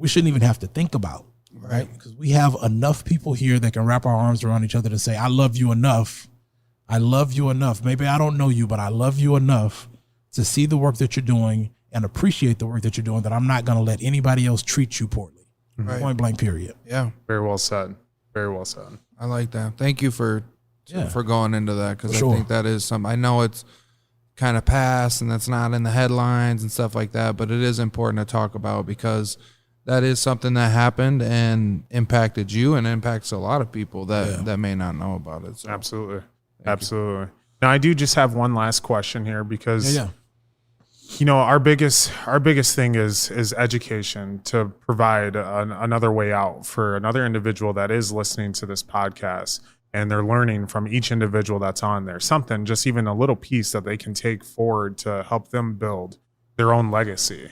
even have to think about, right? Because we have enough people here that can wrap our arms around each other to say, I love you enough. I love you enough. Maybe I don't know you, but I love you enough to see the work that you're doing and appreciate the work that you're doing, that I'm not going to let anybody else treat you poorly. Right. Point blank, period. Yeah. Very well said. Very well said. I like that. Thank you for going into that, because I think that is something. I know it's kind of past and that's not in the headlines and stuff like that, but it is important to talk about, because that is something that happened and impacted you and impacts a lot of people that may not know about it. So. Absolutely. Absolutely. Now, I do just have one last question here, because our biggest thing is education, to provide another way out for another individual that is listening to this podcast, and they're learning from each individual that's on there something, just even a little piece that they can take forward to help them build their own legacy.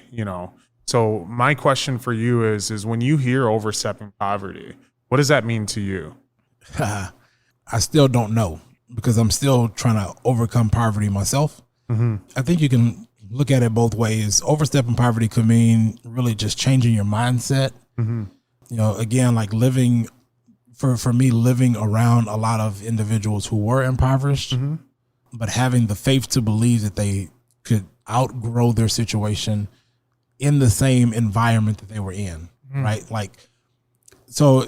So my question for you is when you hear overstepping poverty, what does that mean to you? I still don't know, because I'm still trying to overcome poverty myself. I think you can look at it both ways. Overstepping poverty could mean really just changing your mindset. Again, like living, for me, living around a lot of individuals who were impoverished, but having the faith to believe that they could outgrow their situation in the same environment that they were in, right? Like, so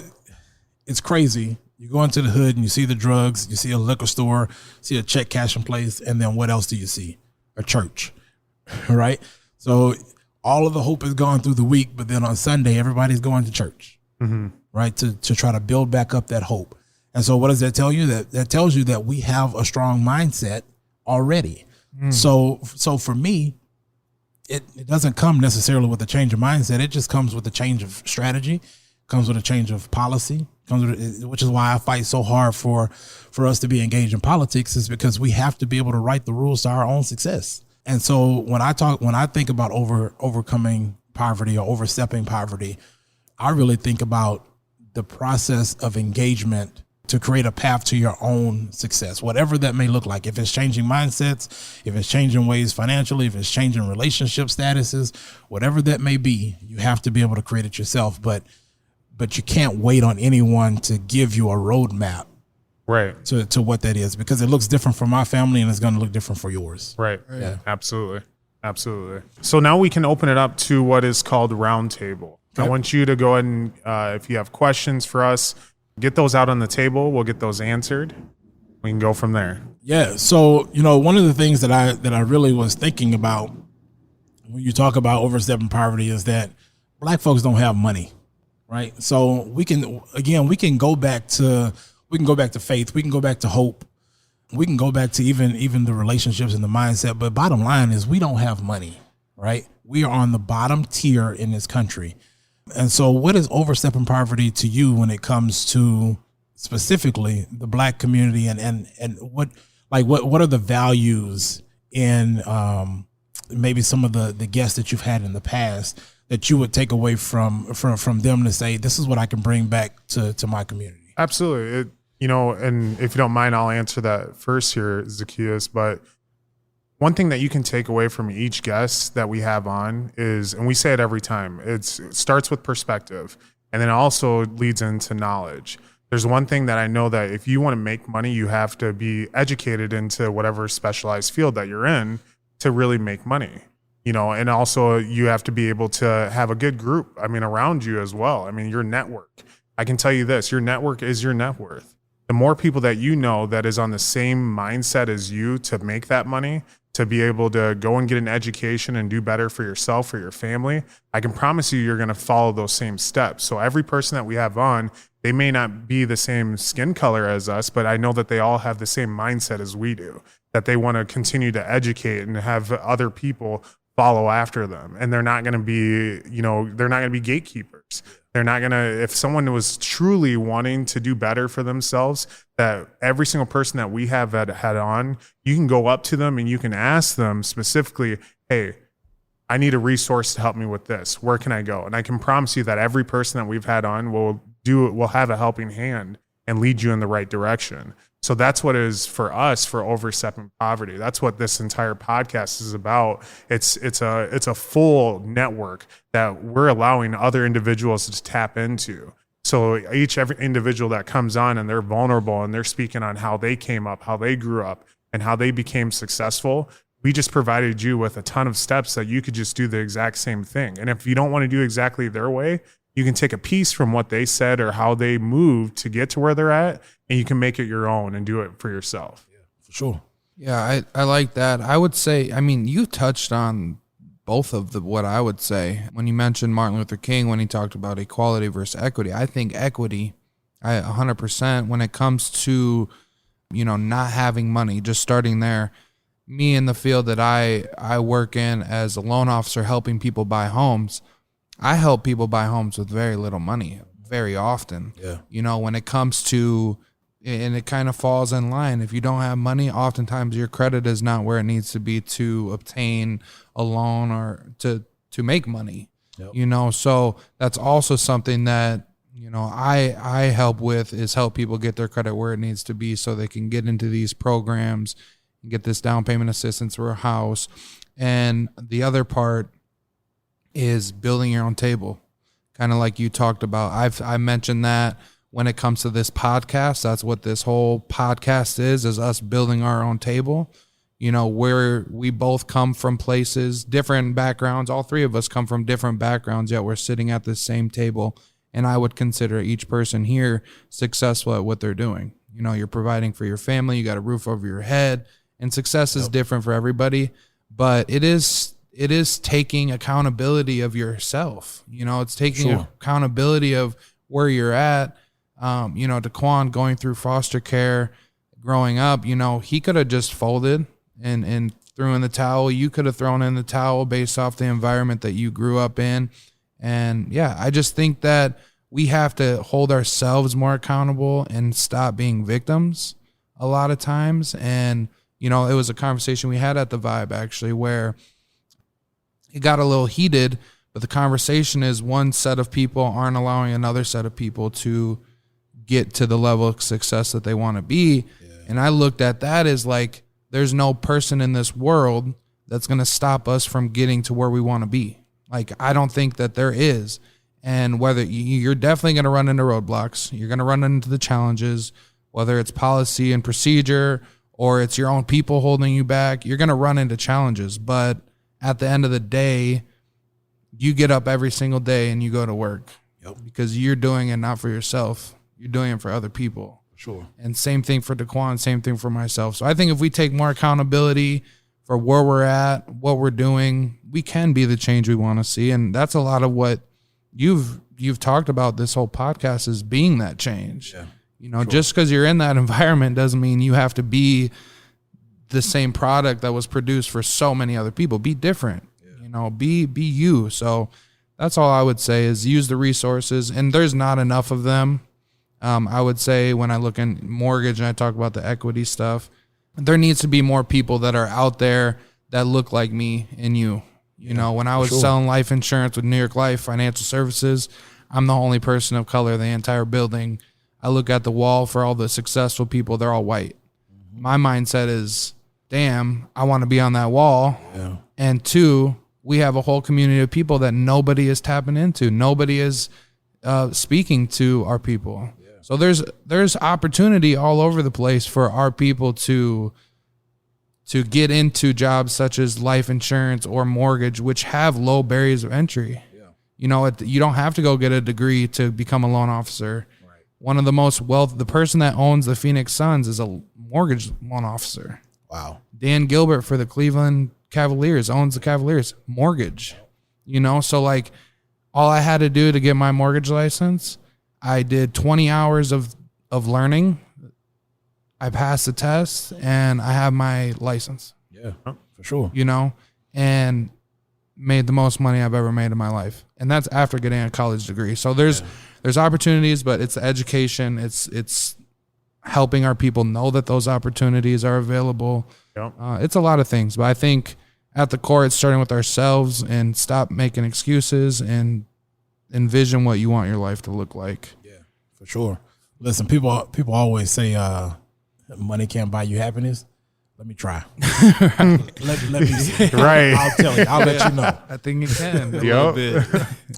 it's crazy. You go into the hood and you see the drugs, you see a liquor store, see a check cashing place, and then what else do you see? A church, right? So all of the hope is gone through the week, but then on Sunday, everybody's going to church, right? To try to build back up that hope. And so what does that tell you? That tells you that we have a strong mindset already. So for me, it doesn't come necessarily with a change of mindset. It just comes with a change of strategy, comes with a change of policy, which is why I fight so hard for us to be engaged in politics, is because we have to be able to write the rules to our own success. And so when I think about overcoming poverty or overstepping poverty, I really think about the process of engagement to create a path to your own success, whatever that may look like. If it's changing mindsets, if it's changing ways financially, if it's changing relationship statuses, whatever that may be, you have to be able to create it yourself. But you can't wait on anyone to give you a roadmap, right, to what that is, because it looks different for my family and it's going to look different for yours. Right. Yeah. Absolutely. So now we can open it up to what is called roundtable. Okay. I want you to go ahead and if you have questions for us, get those out on the table. We'll get those answered. We can go from there. Yeah. So, one of the things that I really was thinking about when you talk about overstepping poverty is that Black folks don't have money, right? So we can go back to faith. We can go back to hope. We can go back to even the relationships and the mindset. But bottom line is we don't have money, right? We are on the bottom tier in this country. And so what is overstepping poverty to you when it comes to specifically the Black community, and what are the values in maybe some of the guests that you've had in the past that you would take away from them to say, this is what I can bring back to my community? Absolutely. And if you don't mind, I'll answer that first here, Zacchaeus. But one thing that you can take away from each guest that we have on is, and we say it every time, it starts with perspective, and then also leads into knowledge. There's one thing that I know, that if you want to make money, you have to be educated into whatever specialized field that you're in to really make money, and also you have to be able to have a good group, around you as well. Your network. I can tell you this, your network is your net worth. The more people that you know that is on the same mindset as you to make that money, to be able to go and get an education and do better for yourself, for your family, I can promise you're going to follow those same steps. So every person that we have on, they may not be the same skin color as us, but I know that they all have the same mindset as we do, that they want to continue to educate and have other people follow after them. And they're not going to be, they're not going to be gatekeepers. They're not going to, if someone was truly wanting to do better for themselves, that every single person that we have had on, you can go up to them and you can ask them specifically, hey, I need a resource to help me with this. Where can I go? And I can promise you that every person that we've had on will have a helping hand and lead you in the right direction. So that's what it is for us, for Overstepping Poverty. That's what this entire podcast is about. It's a full network that we're allowing other individuals to tap into. So every individual that comes on and they're vulnerable and they're speaking on how they came up, how they grew up, and how they became successful, we just provided you with a ton of steps that you could just do the exact same thing. And if you don't want to do exactly their way, you can take a piece from what they said or how they moved to get to where they're at, and you can make it your own and do it for yourself. Yeah, for sure. Yeah, I like that. I would say, you touched on both of what I would say. When you mentioned Martin Luther King, when he talked about equality versus equity, I think equity, 100%, when it comes to, not having money, just starting there. Me in the field that I work in as a loan officer helping people buy homes, I help people buy homes with very little money very often. Yeah. When it comes to, and it kind of falls in line. If you don't have money, oftentimes your credit is not where it needs to be to obtain a loan or to make money. Yep. So that's also something that, I help with, is help people get their credit where it needs to be so they can get into these programs and get this down payment assistance for a house. And the other part is building your own table, kind of like you talked about. I mentioned that when it comes to this podcast, that's what this whole podcast is us building our own table. Where we both come from places, different backgrounds. All three of us come from different backgrounds, yet we're sitting at the same table. And I would consider each person here successful at what they're doing. You're providing for your family, you got a roof over your head, and success is different for everybody. But it is taking accountability of yourself. It's taking accountability of where you're at. Daquan going through foster care, growing up, he could have just folded and threw in the towel. You could have thrown in the towel based off the environment that you grew up in. And yeah, I just think that we have to hold ourselves more accountable and stop being victims a lot of times. And, it was a conversation we had at the Vibe actually, where it got a little heated, but the conversation is one set of people aren't allowing another set of people to get to the level of success that they want to be. Yeah. And I looked at that as like, there's no person in this world that's going to stop us from getting to where we want to be. Like, I don't think that there is. And whether you're definitely going to run into roadblocks, you're going to run into the challenges, whether it's policy and procedure or it's your own people holding you back, you're going to run into challenges. But at the end of the day, you get up every single day and you go to work. Yep. Because you're doing it not for yourself. You're doing it for other people. Sure. And same thing for Daquan, same thing for myself. So I think if we take more accountability for where we're at, what we're doing, we can be the change we want to see. And that's a lot of what you've talked about this whole podcast, is being that change. Yeah. Just because you're in that environment doesn't mean you have to be the same product that was produced for so many other people. Be different. Yeah. Be you. So that's all I would say, is use the resources, and there's not enough of them. I would say when I look in mortgage and I talk about the equity stuff, there needs to be more people that are out there that look like me and you. When I was selling life insurance with New York Life Financial Services, I'm the only person of color in the entire building. I look at the wall for all the successful people, they're all white. My mindset is, damn, I want to be on that wall. Yeah. And 2, we have a whole community of people that nobody is tapping into. Nobody is speaking to our people. Yeah. So there's opportunity all over the place for our people to get into jobs such as life insurance or mortgage, which have low barriers of entry. Yeah. You know, you don't have to go get a degree to become a loan officer. Right. One of the most the person that owns the Phoenix Suns is a mortgage loan officer. Wow. Dan Gilbert for the Cleveland Cavaliers owns the Cavaliers mortgage, you know? So like all I had to do to get my mortgage license, I did 20 hours of learning. I passed the test and I have my license. Yeah, for sure. You know, and made the most money I've ever made in my life. And that's after getting a college degree. So there's opportunities, but it's education. It's helping our people know that those opportunities are available. Yep. It's a lot of things, but I think at the core, it's starting with ourselves and stop making excuses and envision what you want your life to look like. Yeah, for sure. Listen, people always say money can't buy you happiness. Let me try. let me see. Right. I'll tell you. I'll let you know. I think it can a little bit.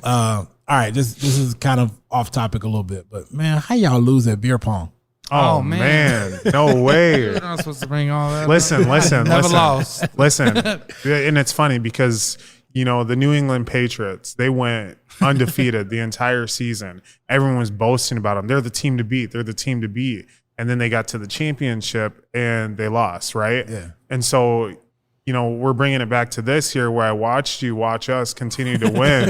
All right, this is kind of off topic a little bit, but man, how y'all lose at beer pong? Oh man, no way. You're not supposed to bring all that. Listen. Never lost. Listen. And it's funny because, you know, the New England Patriots, they went undefeated the entire season. Everyone was boasting about them. They're the team to beat. They're the team to beat. And then they got to the championship and they lost, right? Yeah. And so, you know, we're bringing it back to this here where I watched you watch us continue to win.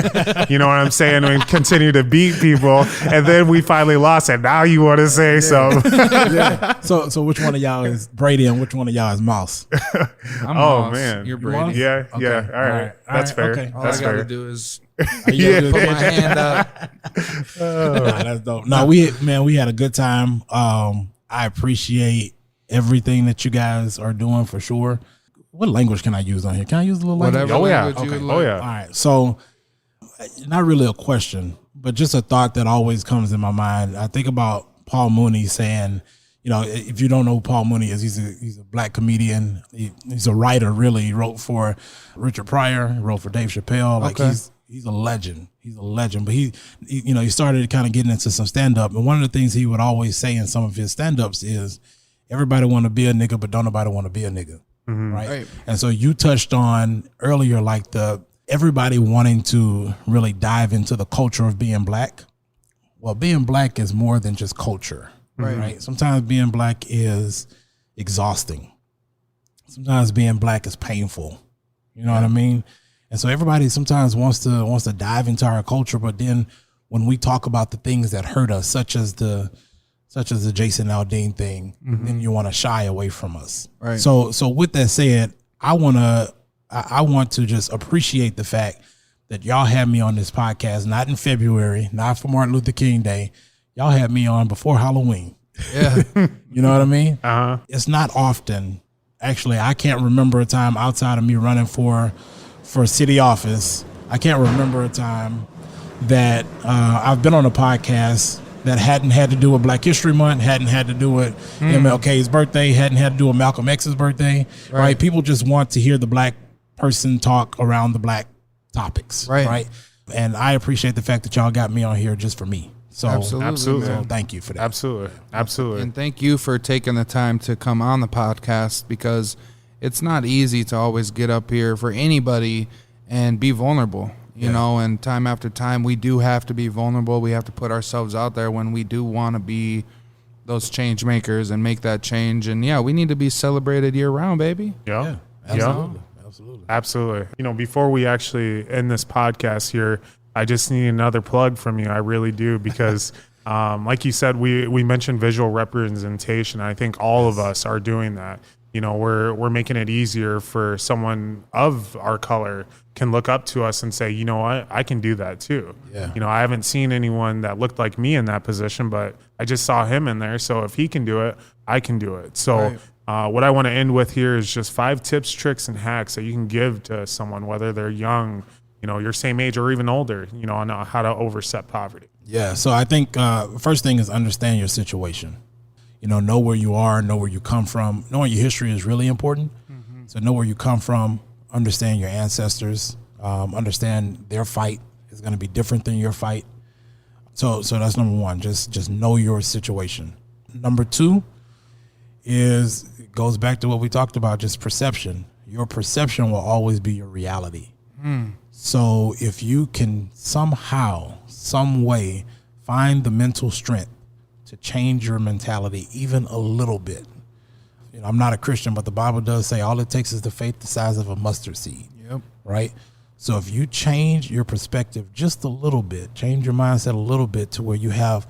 You know what I'm saying? We continue to beat people. And then we finally lost. And now you want to say so. Yeah. So which one of y'all is Brady and which one of y'all is Mouse? I'm Oh, lost. man. You're Brady. Yeah. Okay. Yeah. All right. That's fair. Okay. All That's I got to fair. do is Yeah. put my hand up. Nah, that's dope. No, we had a good time. I appreciate everything that you guys are doing for sure. What language can I use on here? Can I use a little language? Whatever Oh, yeah. language you Okay. would Oh, like. yeah. All right. So, not really a question, but just a thought that always comes in my mind. I think about Paul Mooney saying, you know, if you don't know who Paul Mooney is, he's a black comedian. He's a writer, really. He wrote for Richard Pryor. He wrote for Dave Chappelle. Like Okay. he's a legend. He's a legend. But he started kind of getting into some stand up. And one of the things he would always say in some of his stand ups is, everybody want to be a nigga, but don't nobody want to be a nigga. Mm-hmm. Right. And so you touched on earlier, like everybody wanting to really dive into the culture of being black. Well, being black is more than just culture. Right. Sometimes being black is exhausting. Sometimes being black is painful. You know what I mean? And so everybody sometimes wants to dive into our culture, but then when we talk about the things that hurt us, such as the Jason Aldean thing, then you want to shy away from us. Right. So with that said, I want to just appreciate the fact that y'all had me on this podcast, not in February, not for Martin Luther King Day. Y'all had me on before Halloween. Yeah. You know what I mean? Uh-huh. It's not often. Actually, I can't remember a time outside of me running for city office. I can't remember a time that I've been on a podcast that hadn't had to do with Black History Month, hadn't had to do with MLK's birthday, hadn't had to do with Malcolm X's birthday, right? People just want to hear the black person talk around the black topics, right? And I appreciate the fact that y'all got me on here just for me. So Absolutely. So thank you for that. Absolutely. And thank you for taking the time to come on the podcast, because it's not easy to always get up here for anybody and be vulnerable. You know, and time after time, we do have to be vulnerable. We have to put ourselves out there when we do want to be those change makers and make that change. And yeah, we need to be celebrated year round, baby. Yeah. Absolutely. Absolutely. You know, before we actually end this podcast here, I just need another plug from you. I really do, because like you said, we mentioned visual representation. I think all of us are doing that. You know, we're making it easier for someone of our color can look up to us and say, you know what, I can do that too. Yeah. You know, I haven't seen anyone that looked like me in that position, but I just saw him in there. So if he can do it, I can do it. So what I want to end with here is just 5 tips, tricks, and hacks that you can give to someone, whether they're young, your same age or even older, on how to overstep poverty? Yeah. So I think first thing is understand your situation. Know where you are, know where you come from. Knowing your history is really important. Mm-hmm. So know where you come from, understand your ancestors, understand their fight is going to be different than your fight. So that's number one. Just know your situation. Number two it goes back to what we talked about, just perception. Your perception will always be your reality. So if you can somehow, some way find the mental strength to change your mentality even a little bit. I'm not a Christian, but the Bible does say all it takes is the faith the size of a mustard seed. Yep. Right? So if you change your perspective just a little bit, change your mindset a little bit to where you have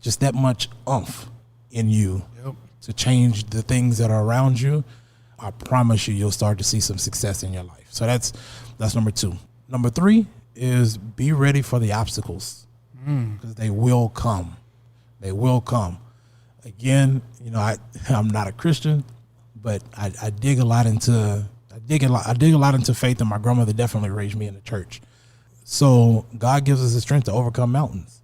just that much oomph in you to change the things that are around you, I promise you'll start to see some success in your life. So that's number two. Number three is be ready for the obstacles because they will come. They will come. Again, I'm not a Christian, but I dig a lot into faith, and my grandmother definitely raised me in the church. So God gives us the strength to overcome mountains.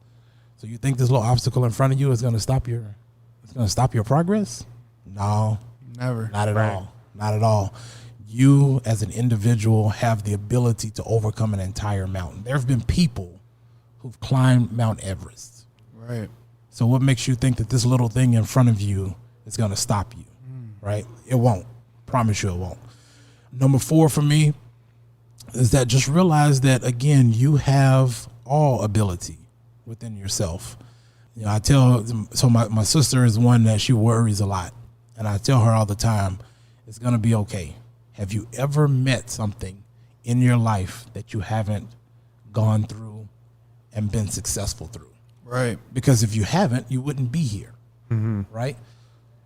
So you think this little obstacle in front of you is going to stop your progress? No, Never. not at all. Not at all. You as an individual have the ability to overcome an entire mountain. There have been people who've climbed Mount Everest. Right. So what makes you think that this little thing in front of you is going to stop you, right? It won't. Promise you it won't. Number 4 for me is that just realize that, again, you have all ability within yourself. My sister is one that she worries a lot. And I tell her all the time, it's going to be okay. Have you ever met something in your life that you haven't gone through and been successful through? Right. Because if you haven't, you wouldn't be here, right?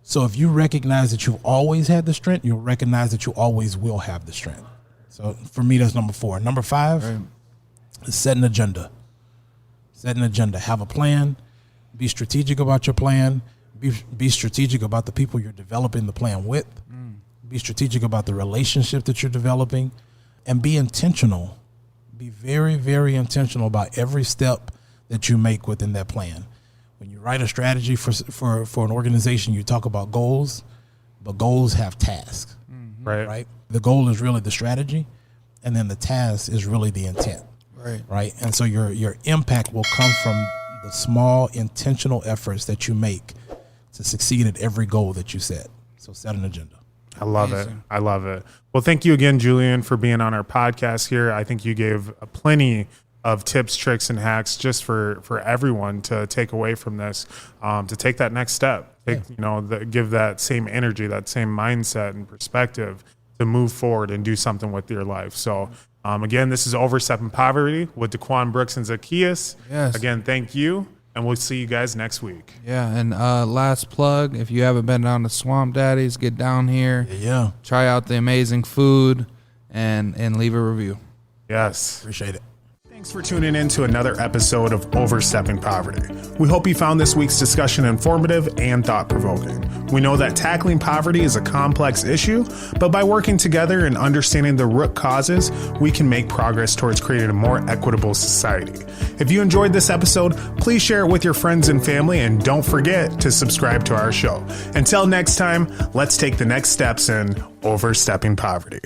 So if you recognize that you've always had the strength, you'll recognize that you always will have the strength. So for me, that's number 4. Number 5 is set an agenda. Set an agenda. Have a plan. Be strategic about your plan. Be strategic about the people you're developing the plan with. Be strategic about the relationship that you're developing. And be intentional. Be very, very intentional about every step that you make within that plan. When you write a strategy for an organization, you talk about goals, but goals have tasks, right? The goal is really the strategy, and then the task is really the intent, right? And so your impact will come from the small intentional efforts that you make to succeed at every goal that you set. So set an agenda. I love it. I love it. Well, thank you again, Julian, for being on our podcast here. I think you gave plenty of tips, tricks, and hacks just for everyone to take away from this, to take that next step, give that same energy, that same mindset and perspective to move forward and do something with your life. So again, this is Overstepping Poverty with Daquan Brooks and Zacchaeus. Yes. Again, thank you. And we'll see you guys next week. Yeah. And last plug, if you haven't been down to Swamp Daddy's, get down here. Yeah. Try out the amazing food and leave a review. Yes. Appreciate it. Thanks for tuning in to another episode of Overstepping Poverty. We hope you found this week's discussion informative and thought-provoking. We know that tackling poverty is a complex issue, but by working together and understanding the root causes, we can make progress towards creating a more equitable society. If you enjoyed this episode, please share it with your friends and family, and don't forget to subscribe to our show. Until next time, let's take the next steps in Overstepping Poverty.